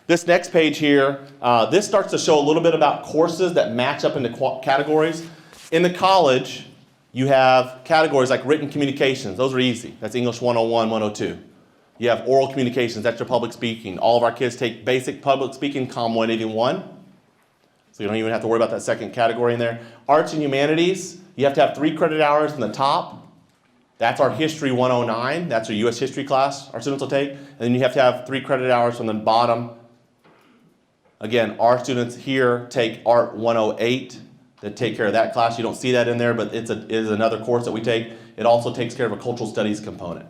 This next page here, this starts to show a little bit about courses that match up into categories. In the college, you have categories like written communications. Those are easy. That's English 101, 102. You have oral communications, that's your public speaking. All of our kids take basic public speaking, COM 181. So you don't even have to worry about that second category in there. Arts and humanities, you have to have 3 credit hours in the top. That's our history 109. That's our U.S. history class our students will take. And then you have to have 3 credit hours from the bottom. Again, our students here take Art 108 that take care of that class. You don't see that in there, but it is another course that we take. It also takes care of a cultural studies component.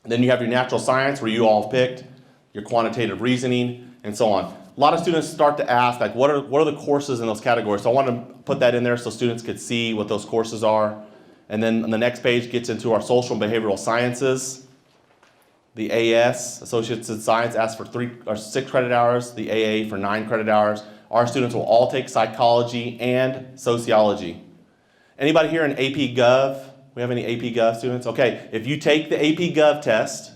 And then you have your natural science where you all have picked, your quantitative reasoning, and so on. A lot of students start to ask, like, what are the courses in those categories? So I want to put that in there so students could see what those courses are. And then on the next page gets into our social and behavioral sciences. The AS, Associates in Science, asks for 3 or 6 credit hours. The AA for 9 credit hours. Our students will all take psychology and sociology. Anybody here in AP Gov? We have any AP Gov students? Okay, if you take the AP Gov test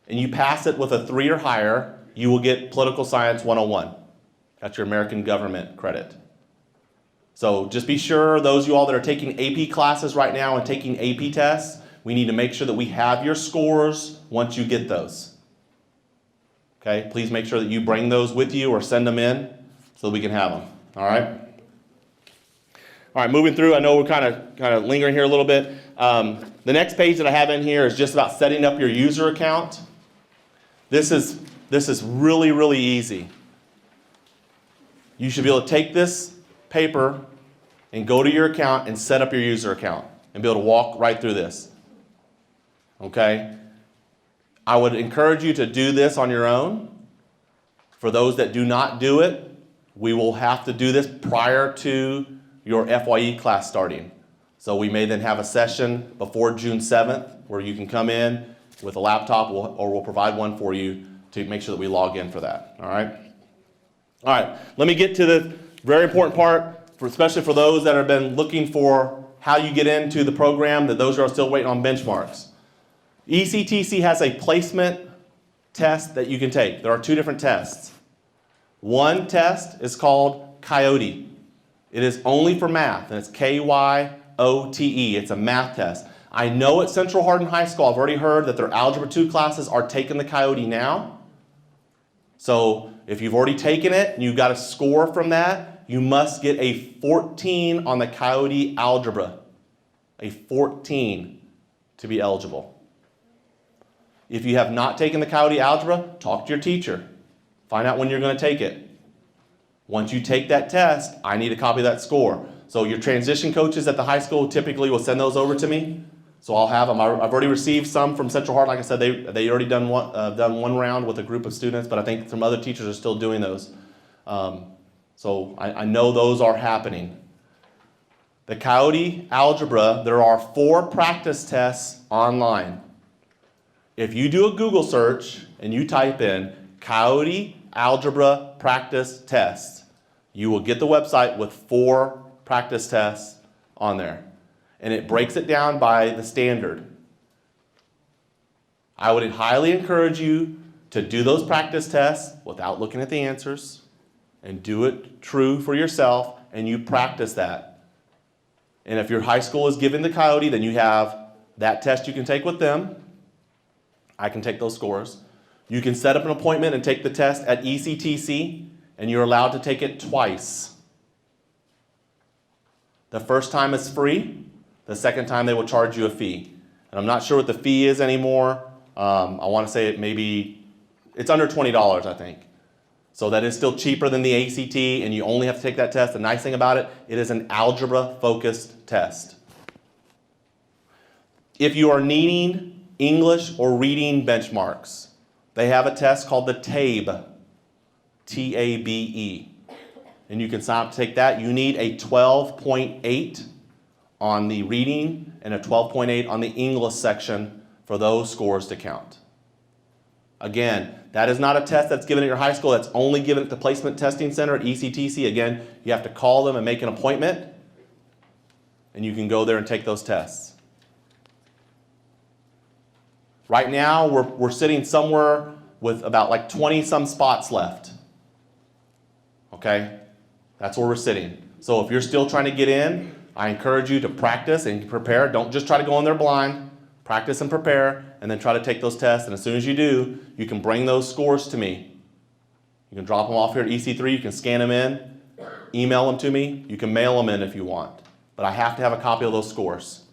and you pass it with a 3 or higher, you will get Political Science 101. That's your American government credit. So just be sure, those of you all that are taking AP classes right now and taking AP tests, we need to make sure that we have your scores once you get those. Okay, please make sure that you bring those with you or send them in so that we can have them. All right? All right, moving through, I know we're kind of lingering here a little bit. The next page that I have in here is just about setting up your user account. This is really, really easy. You should be able to take this paper and go to your account and set up your user account and be able to walk right through this. Okay? I would encourage you to do this on your own. For those that do not do it, we will have to do this prior to your FYE class starting. So we may then have a session before June 7th where you can come in with a laptop or we'll provide one for you to make sure that we log in for that. All right? All right, let me get to the very important part, especially for those that have been looking for how you get into the program, that those who are still waiting on benchmarks. ECTC has a placement test that you can take. There are two different tests. One test is called Coyote. It is only for math, and it's K-Y-O-T-E. It's a math test. I know at Central Hardin High School, I've already heard that their Algebra 2 classes are taking the Coyote now. So if you've already taken it and you got a score from that, you must get a 14 on the Coyote Algebra. A 14 to be eligible. If you have not taken the Coyote Algebra, talk to your teacher. Find out when you're going to take it. Once you take that test, I need a copy of that score. So your transition coaches at the high school typically will send those over to me. So I'll have them. I've already received some from Central Hardin. Like I said, they already done one round with a group of students, but I think some other teachers are still doing those. So I know those are happening. The Coyote Algebra, there are 4 practice tests online. If you do a Google search and you type in Coyote Algebra Practice Test, you will get the website with 4 practice tests on there. And it breaks it down by the standard. I would highly encourage you to do those practice tests without looking at the answers and do it true for yourself, and you practice that. And if your high school is giving the Coyote, then you have that test you can take with them. I can take those scores. You can set up an appointment and take the test at ECTC, and you're allowed to take it twice. The first time is free. The second time they will charge you a fee. And I'm not sure what the fee is anymore. I want to say it's under $20, I think. So that is still cheaper than the ACT, and you only have to take that test. The nice thing about it, it is an algebra-focused test. If you are needing English or reading benchmarks, they have a test called the TABE, T-A-B-E. And you can sign up to take that. You need a 12.8 on the reading and a 12.8 on the English section for those scores to count. Again, that is not a test that's given at your high school. That's only given at the Placement Testing Center at ECTC. Again, you have to call them and make an appointment, and you can go there and take those tests. Right now, we're sitting somewhere with about like 20-some spots left. Okay? That's where we're sitting. So if you're still trying to get in, I encourage you to practice and prepare. Don't just try to go in there blind. Practice and prepare, and then try to take those tests. And as soon as you do, you can bring those scores to me. You can drop them off here at EC3. You can scan them in, email them to me. You can mail them in if you want. But I have to have a copy of those scores.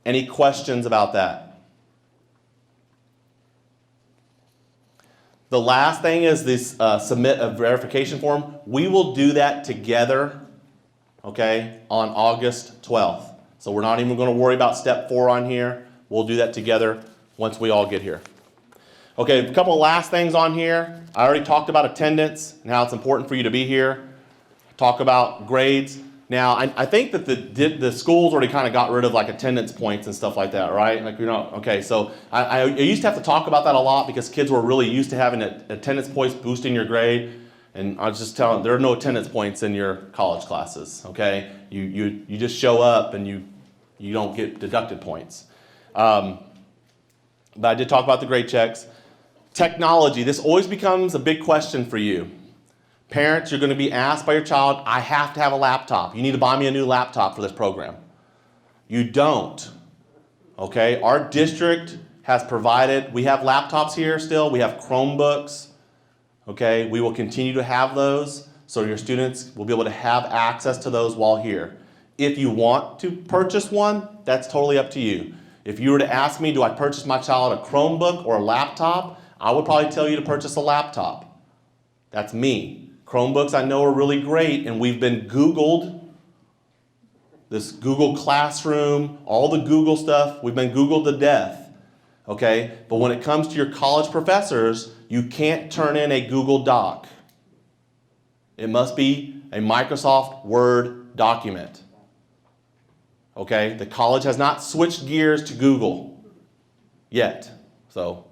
Any questions about that? The last thing is this submit a verification form. We will do that together, okay, on August 12th. So we're not even going to worry about step 4 on here. We'll do that together once we all get here. Okay, a couple of last things on here. I already talked about attendance and how it's important for you to be here. Talk about grades. Now, I think that the schools already kind of got rid of like attendance points and stuff like that, right? Like, okay, so I used to have to talk about that a lot because kids were really used to having attendance points boosting your grade. And I was just telling them, there are no attendance points in your college classes, okay? You just show up and you don't get deducted points. But I did talk about the grade checks. Technology, this always becomes a big question for you. Parents, you're going to be asked by your child, I have to have a laptop. You need to buy me a new laptop for this program. You don't, okay? Our district has provided, we have laptops here still, we have Chromebooks. Okay, we will continue to have those, so your students will be able to have access to those while here. If you want to purchase one, that's totally up to you. If you were to ask me, do I purchase my child a Chromebook or a laptop, I would probably tell you to purchase a laptop. That's me. Chromebooks I know are really great, and we've been Googled. This Google Classroom, all the Google stuff, we've been Googled to death. Okay? But when it comes to your college professors, you can't turn in a Google Doc. It must be a Microsoft Word document. Okay? The college has not switched gears to Google yet. So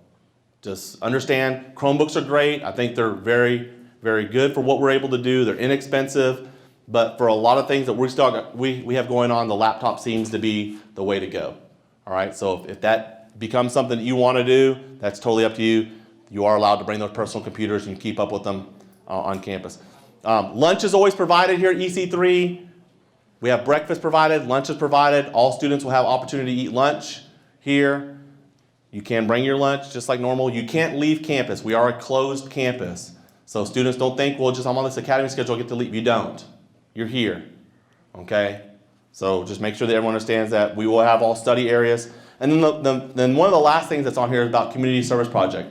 just understand, Chromebooks are great. I think they're very, very good for what we're able to do. They're inexpensive. But for a lot of things that we have going on, the laptop seems to be the way to go. All right? So if that becomes something that you want to do, that's totally up to you. You are allowed to bring those personal computers and keep up with them on campus. Lunch is always provided here at EC3. We have breakfast provided, lunch is provided. All students will have opportunity to eat lunch here. You can bring your lunch just like normal. You can't leave campus. We are a closed campus. So students don't think, well, I'm on this academy schedule, I get to leave. You don't. You're here. Okay? So just make sure that everyone understands that. We will have all study areas. And then one of the last things that's on here is about community service project.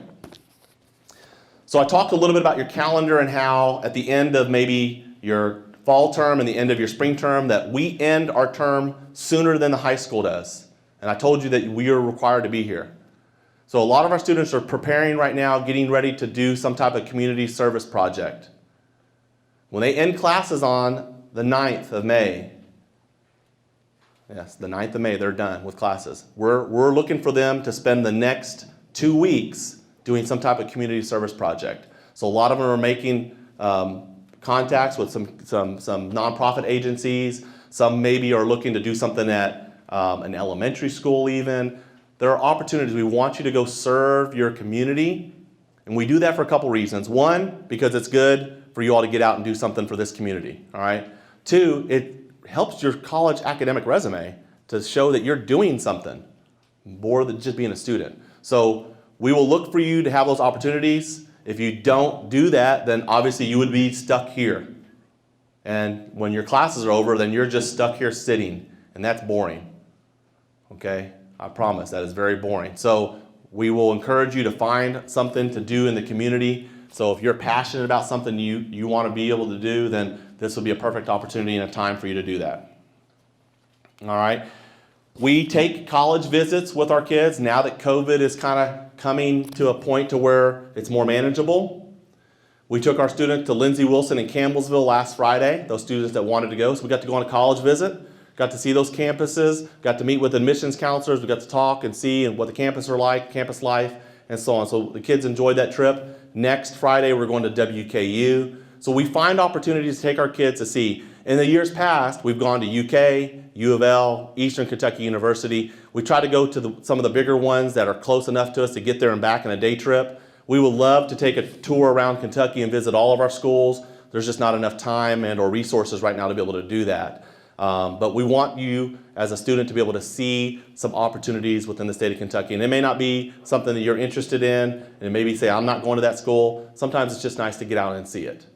So I talked a little bit about your calendar and how at the end of maybe your fall term and the end of your spring term that we end our term sooner than the high school does. And I told you that we are required to be here. So a lot of our students are preparing right now, getting ready to do some type of community service project. When they end classes on the 9th of May, yes, the 9th of May, they're done with classes. We're looking for them to spend the next 2 weeks doing some type of community service project. So a lot of them are making contacts with some nonprofit agencies. Some maybe are looking to do something at an elementary school even. There are opportunities. We want you to go serve your community. And we do that for a couple reasons. One, because it's good for you all to get out and do something for this community. All right. Two, it helps your college academic resume to show that you're doing something more than just being a student. So we will look for you to have those opportunities. If you don't do that, then obviously you would be stuck here. And when your classes are over, then you're just stuck here sitting, and that's boring. Okay? I promise that is very boring. So we will encourage you to find something to do in the community. So if you're passionate about something you want to be able to do, then this will be a perfect opportunity and a time for you to do that. All right? We take college visits with our kids now that COVID is kind of coming to a point to where it's more manageable. We took our student to Lindsey Wilson in Campbellsville last Friday, those students that wanted to go. So we got to go on a college visit, got to see those campuses, got to meet with admissions counselors, we got to talk and see what the campus are like, campus life, and so on. So the kids enjoyed that trip. Next Friday, we're going to WKU. So we find opportunities to take our kids to see. In the years past, we've gone to UK, U of L, Eastern Kentucky University. We try to go to some of the bigger ones that are close enough to us to get there and back in a day trip. We would love to take a tour around Kentucky and visit all of our schools. There's just not enough time and or resources right now to be able to do that. But we want you as a student to be able to see some opportunities within the state of Kentucky. And it may not be something that you're interested in, and maybe say, I'm not going to that school. Sometimes it's just nice to get out and see it.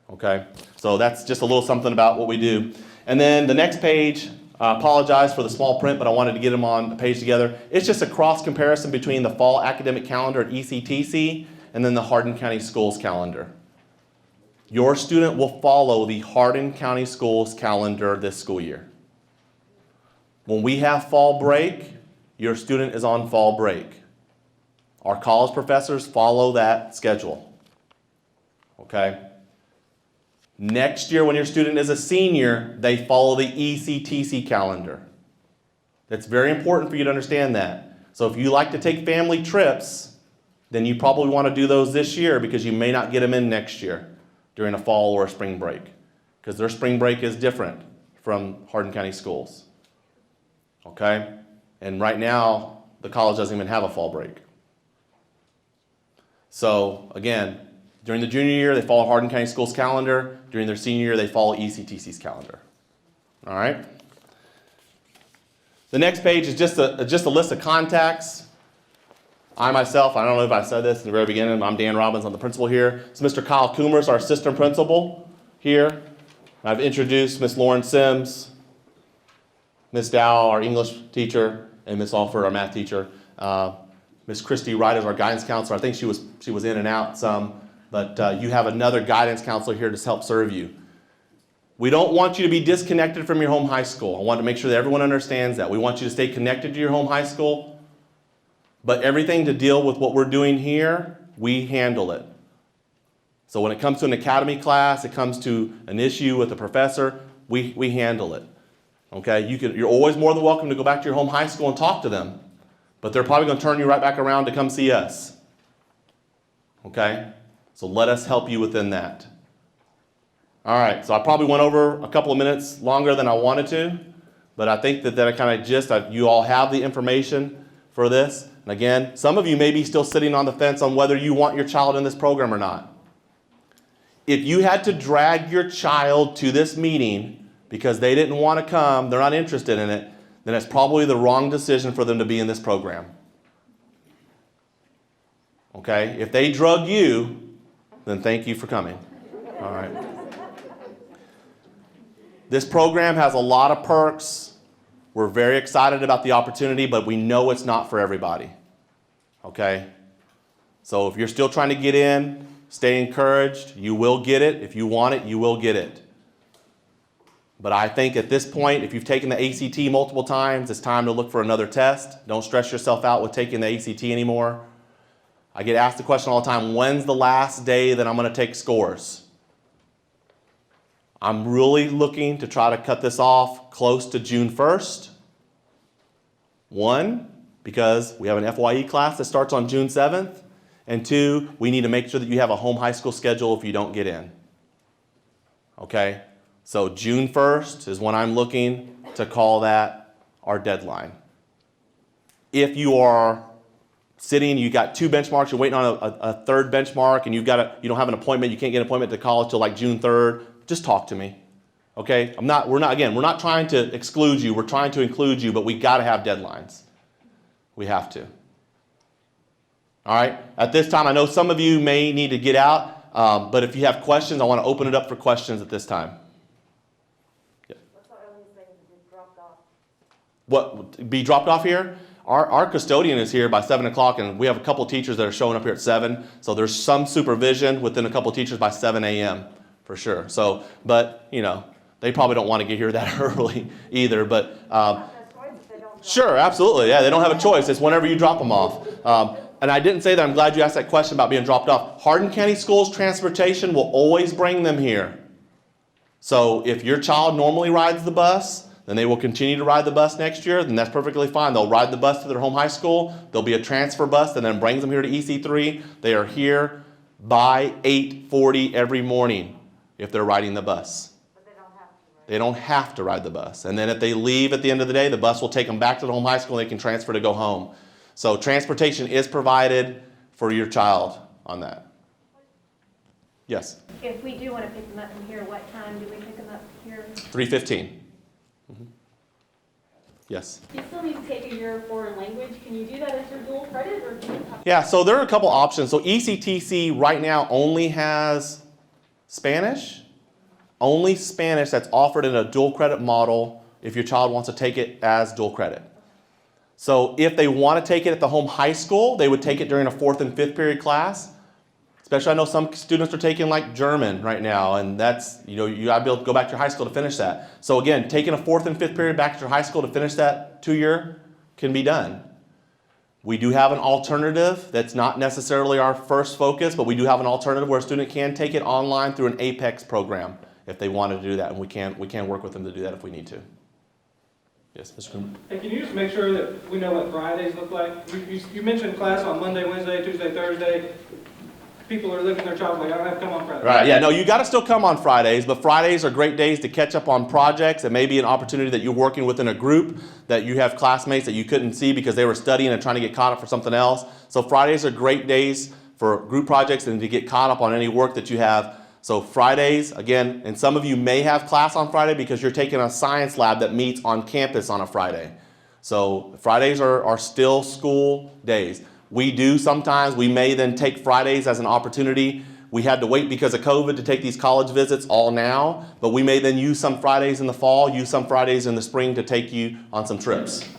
Okay? So that's just a little something about what we do. And then the next page, I apologize for the small print, but I wanted to get them on the page together. It's just a cross comparison between the fall academic calendar at ECTC and then the Hardin County Schools calendar. Your student will follow the Hardin County Schools calendar this school year. When we have fall break, your student is on fall break. Our college professors follow that schedule. Okay? Next year, when your student is a senior, they follow the ECTC calendar. That's very important for you to understand that. So if you like to take family trips, then you probably want to do those this year because you may not get them in next year during a fall or a spring break, because their spring break is different from Hardin County Schools. Okay? And right now, the college doesn't even have a fall break. So again, during the junior year, they follow Hardin County Schools calendar. During their senior year, they follow ECTC's calendar. All right? The next page is just a list of contacts. I myself, I don't know if I said this in the very beginning, I'm Dan Robbins, I'm the principal here. So Mr. Kyle Coomers, our assistant principal here. I've introduced Ms. Lauren Sims, Miss Dow, our English teacher, and Miss Alford, our math teacher. Miss Christy Wright is our guidance counselor. I think she was in and out some, but you have another guidance counselor here to help serve you. We don't want you to be disconnected from your home high school. I want to make sure that everyone understands that. We want you to stay connected to your home high school, but everything to deal with what we're doing here, we handle it. So when it comes to an academy class, it comes to an issue with a professor, we handle it. Okay, you're always more than welcome to go back to your home high school and talk to them, but they're probably going to turn you right back around to come see us. Okay, so let us help you within that. All right, so I probably went over a couple of minutes longer than I wanted to, but I think that I kind of you all have the information for this. And again, some of you may be still sitting on the fence on whether you want your child in this program or not. If you had to drag your child to this meeting because they didn't want to come, they're not interested in it, then it's probably the wrong decision for them to be in this program. Okay? If they drug you, then thank you for coming. All right. This program has a lot of perks. We're very excited about the opportunity, but we know it's not for everybody. Okay? So if you're still trying to get in, stay encouraged. You will get it. If you want it, you will get it. But I think at this point, if you've taken the ACT multiple times, it's time to look for another test. Don't stress yourself out with taking the ACT anymore. I get asked the question all the time, when's the last day that I'm going to take scores? I'm really looking to try to cut this off close to June 1st. One, because we have an FYE class that starts on June 7th. And two, we need to make sure that you have a home high school schedule if you don't get in. Okay? So June 1st is when I'm looking to call that our deadline. If you are sitting, you got 2 benchmarks, you're waiting on a third benchmark, and you don't have an appointment, you can't get an appointment to college till like June 3rd, just talk to me. Okay? We're not trying to exclude you, we're trying to include you, but we got to have deadlines. We have to. All right? At this time, I know some of you may need to get out, but if you have questions, I want to open it up for questions at this time. Yeah. What's our earliest thing to be dropped off? What, be dropped off here? Our custodian is here by 7 o'clock, and we have a couple teachers that are showing up here at 7, so there's some supervision within a couple teachers by 7 a.m. for sure. So, but, you know, they probably don't want to get here that early either, but sure, absolutely. Yeah, they don't have a choice. It's whenever you drop them off. And I didn't say that. I'm glad you asked that question about being dropped off. Hardin County Schools transportation will always bring them here. So if your child normally rides the bus, then they will continue to ride the bus next year, then that's perfectly fine. They'll ride the bus to their home high school. There'll be a transfer bus that then brings them here to EC3. They are here by 8:40 every morning if they're riding the bus. But they don't have to, right? They don't have to ride the bus. And then if they leave at the end of the day, the bus will take them back to the home high school and they can transfer to go home. So transportation is provided for your child on that. Yes? If we do want to pick them up from here, what time do we pick them up here? 3:15. Yes? You still need to take a year of foreign language. Can you do that as your dual credit, or do you have Yeah, so there are a couple options. So ECTC right now only has Spanish. Only Spanish that's offered in a dual credit model if your child wants to take it as dual credit. So if they want to take it at the home high school, they would take it during a 4th and 5th period class. Especially I know some students are taking like German right now, and that's, you gotta be able to go back to your high school to finish that. So again, taking a 4th and 5th period back to your high school to finish that 2-year can be done. We do have an alternative that's not necessarily our first focus, but we do have an alternative where a student can take it online through an APEX program if they wanted to do that, and we can work with them to do that if we need to. Yes, Mr. Coomer. Hey, can you just make sure that we know what Fridays look like? You mentioned class on Monday, Wednesday, Tuesday, Thursday. People are living their child like, I don't have to come on Friday. Right, yeah, no, you got to still come on Fridays, but Fridays are great days to catch up on projects. It may be an opportunity that you're working within a group, that you have classmates that you couldn't see because they were studying and trying to get caught up for something else. So Fridays are great days for group projects and to get caught up on any work that you have. So Fridays, again, and some of you may have class on Friday because you're taking a science lab that meets on campus on a Friday. So Fridays are still school days. We may then take Fridays as an opportunity We had to wait because of COVID to take these college visits all now, but we may then use some Fridays in the fall, use some Fridays in the spring to take you on some trips.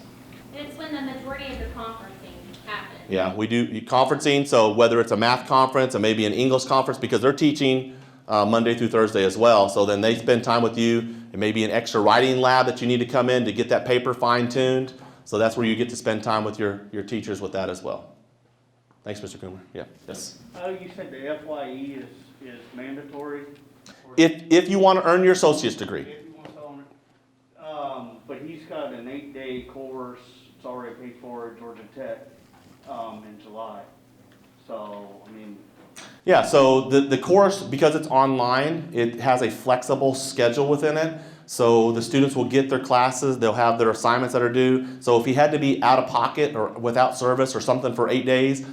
And it's when the majority of your conferencing happens. Yeah, we do conferencing, so whether it's a math conference or maybe an English conference, because they're teaching Monday through Thursday as well, so then they spend time with you. It may be an extra writing lab that you need to come in to get that paper fine-tuned, so that's where you get to spend time with your teachers with that as well. Thanks, Mr. Coomer. Yeah, yes. You said the FYE is mandatory? If you want to earn your associate's degree. If you want to own it. But he's got an 8-day course, it's already paid for at Georgia Tech, in July. So, I mean. Yeah, so the course, because it's online, it has a flexible schedule within it. So the students will get their classes, they'll have their assignments that are due. So if he had to be out of pocket or without service or something for 8 days,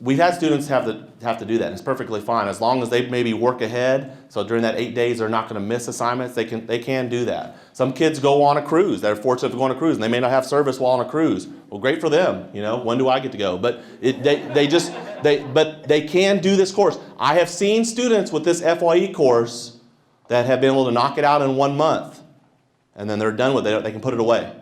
we've had students have to do that. It's perfectly fine as long as they maybe work ahead. So during that 8 days, they're not going to miss assignments. They can do that. Some kids go on a cruise. They're fortunate to go on a cruise, and they may not have service while on a cruise. Well, great for them. You know, when do I get to go? But they can do this course. I have seen students with this FYE course that have been able to knock it out in 1 month, and then they're done with it. They can put it away.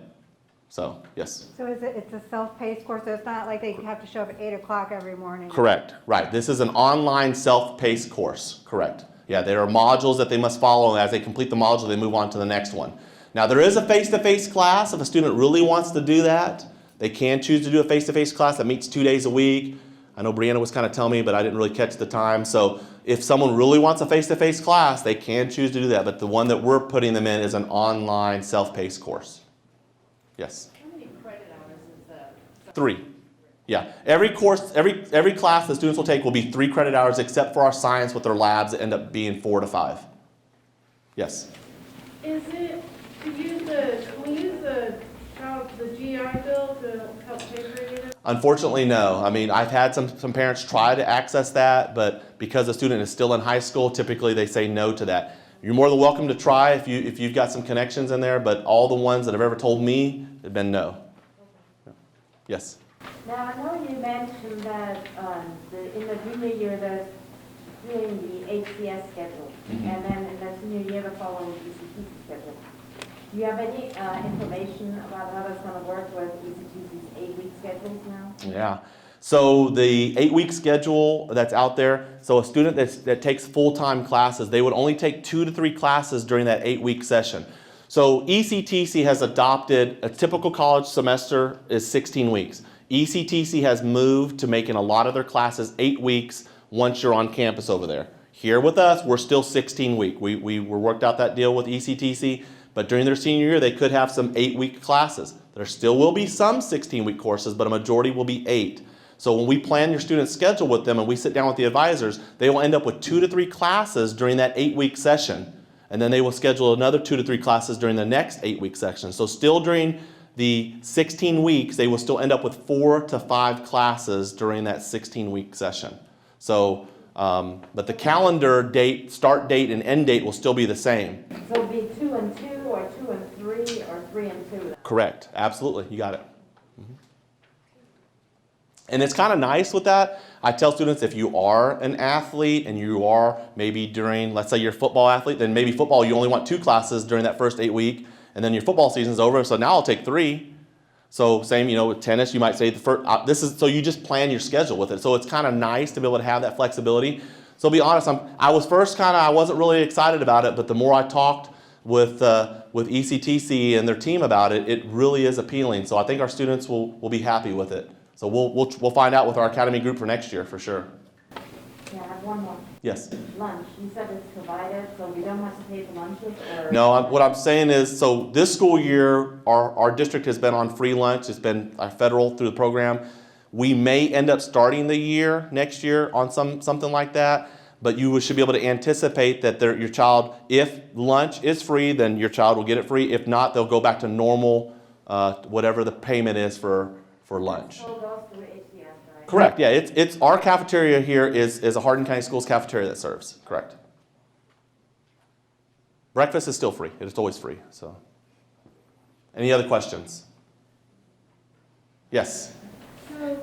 So, yes. So it's a self-paced course, so it's not like they have to show up at 8 o'clock every morning? Correct. Right. This is an online self-paced course. Correct. Yeah, there are modules that they must follow, and as they complete the module, they move on to the next one. Now, there is a face-to-face class. If a student really wants to do that, they can choose to do a face-to-face class that meets 2 days a week. I know Brianna was kind of telling me, but I didn't really catch the time. So if someone really wants a face-to-face class, they can choose to do that. But the one that we're putting them in is an online self-paced course. Yes? How many credit hours is that? 3. Yeah. Every course, every class the students will take will be 3 credit hours, except for our science with their labs that end up being 4 to 5. Yes? Can we use the GI Bill to help pay for any of this? Unfortunately, no. I mean, I've had some parents try to access that, but because the student is still in high school, typically they say no to that. You're more than welcome to try if you've got some connections in there, but all the ones that have ever told me have been no. Yes? Now, I know you mentioned that in the junior year, they're doing the HCS schedule, and then in the senior year, they're following the EC3 schedule. Do you have any information about how that's going to work with EC3's 8-week schedules now? Yeah. So the 8-week schedule that's out there, so a student that takes full-time classes, they would only take 2 to 3 classes during that 8-week session. So ECTC has adopted a typical college semester is 16 weeks. ECTC has moved to making a lot of their classes 8 weeks once you're on campus over there. Here with us, we're still 16 week. We worked out that deal with ECTC, but during their senior year, they could have some 8-week classes. There still will be some 16-week courses, but a majority will be 8. So when we plan your student schedule with them and we sit down with the advisors, they will end up with 2 to 3 classes during that 8-week session. And then they will schedule another 2 to 3 classes during the next 8-week section. So still during the 16 weeks, they will still end up with 4 to 5 classes during that 16-week session. So, but the calendar date, start date, and end date will still be the same. So it'll be 2 and 2, or 2 and 3, or 3 and 2? Correct. Absolutely. You got it. And it's kind of nice with that. I tell students if you are an athlete and you are maybe during, let's say you're a football athlete, then maybe football you only want 2 classes during that first 8 week, and then your football season's over, so now I'll take 3. So same, with tennis, you might say the first, so you just plan your schedule with it. So it's kind of nice to be able to have that flexibility. So to be honest, I wasn't really excited about it, but the more I talked with ECTC and their team about it, it really is appealing. So I think our students will be happy with it. So we'll find out with our academy group for next year for sure. Yeah, I have one more. Yes. Lunch. You said it's provided, so we don't have to pay for lunches, or? No, what I'm saying is, so this school year, our district has been on free lunch. It's been federal through the program. We may end up starting the year next year on something like that, but you should be able to anticipate that your child, if lunch is free, then your child will get it free. If not, they'll go back to normal, whatever the payment is for lunch. So it goes through HCS, right? Correct, yeah, it's our cafeteria here is a Hardin County Schools cafeteria that serves, correct. Breakfast is still free, it's always free, so. Any other questions? Yes? So,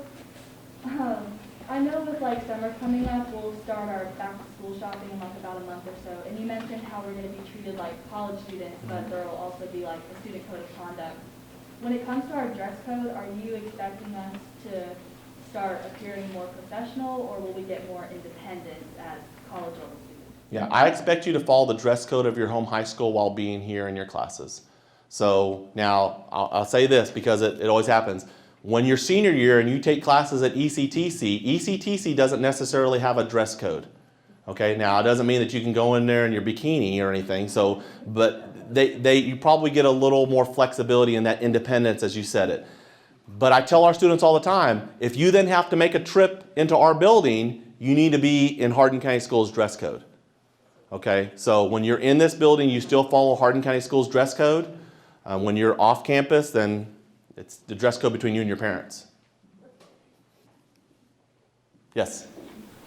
I know with like summer coming up, we'll start our back-to-school shopping in like about a month or so. And you mentioned how we're going to be treated like college students, but there will also be like a student code of conduct. When it comes to our dress code, are you expecting us to start appearing more professional, or will we get more independence as college-level students? Yeah, I expect you to follow the dress code of your home high school while being here in your classes. So now, I'll say this because it always happens. When you're senior year and you take classes at ECTC, ECTC doesn't necessarily have a dress code. Okay, now it doesn't mean that you can go in there in your bikini or anything. So, but you probably get a little more flexibility in that independence, as you said it. But I tell our students all the time, if you then have to make a trip into our building, you need to be in Hardin County Schools dress code. Okay, so when you're in this building, you still follow Hardin County Schools dress code. When you're off campus, then it's the dress code between you and your parents. Yes?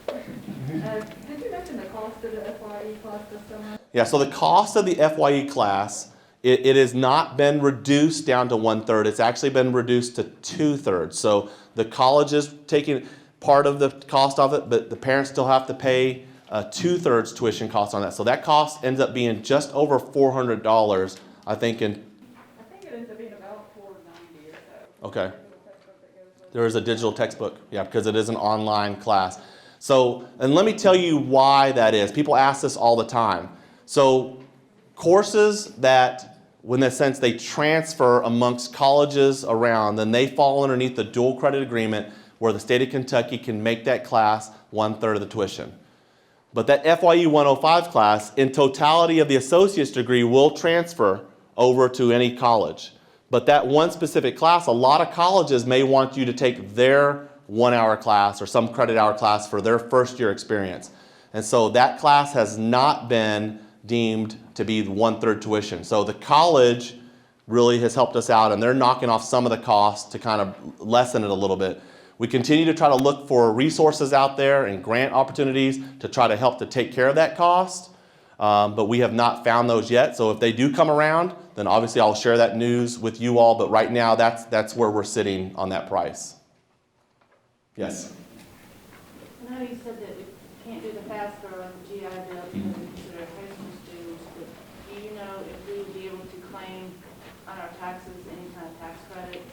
Did you mention the cost of the FYE class this summer? Yeah, so the cost of the FYE class, it has not been reduced down to 1/3. It's actually been reduced to 2/3. So the college is taking part of the cost of it, but the parents still have to pay 2/3 tuition cost on that. So that cost ends up being just over $400, I think. I think it ends up being about $490 or so. Okay. There is a digital textbook, yeah, because it is an online class. So, and let me tell you why that is. People ask this all the time. So, courses that, in a sense, they transfer amongst colleges around, then they fall underneath the dual credit agreement where the state of Kentucky can make that class 1/3 of the tuition. But that FYE 105 class, in totality of the associate's degree, will transfer over to any college. But that one specific class, a lot of colleges may want you to take their 1-hour class or some credit hour class for their first year experience. And so that class has not been deemed to be 1/3 tuition. So the college really has helped us out, and they're knocking off some of the costs to kind of lessen it a little bit. We continue to try to look for resources out there and grant opportunities to try to help to take care of that cost, but we have not found those yet. So if they do come around, then obviously I'll share that news with you all, but right now that's where we're sitting on that price. Yes? I know you said that we can't do the FAFSA or the GI Bill because we consider high school students, but do you know if we would be able to claim on our taxes any kind of tax credits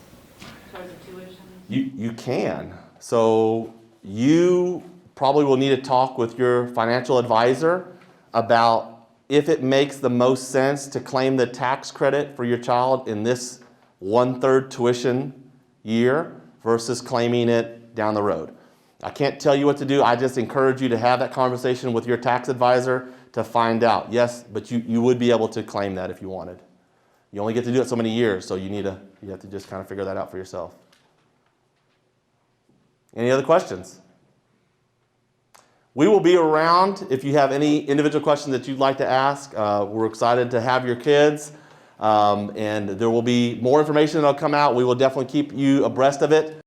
towards the tuition? You can. So you probably will need to talk with your financial advisor about if it makes the most sense to claim the tax credit for your child in this 1/3 tuition year versus claiming it down the road. I can't tell you what to do. I just encourage you to have that conversation with your tax advisor to find out. Yes, but you would be able to claim that if you wanted. You only get to do it so many years, so you have to just kind of figure that out for yourself. Any other questions? We will be around if you have any individual questions that you'd like to ask. We're excited to have your kids, and there will be more information that will come out. We will definitely keep you abreast of it.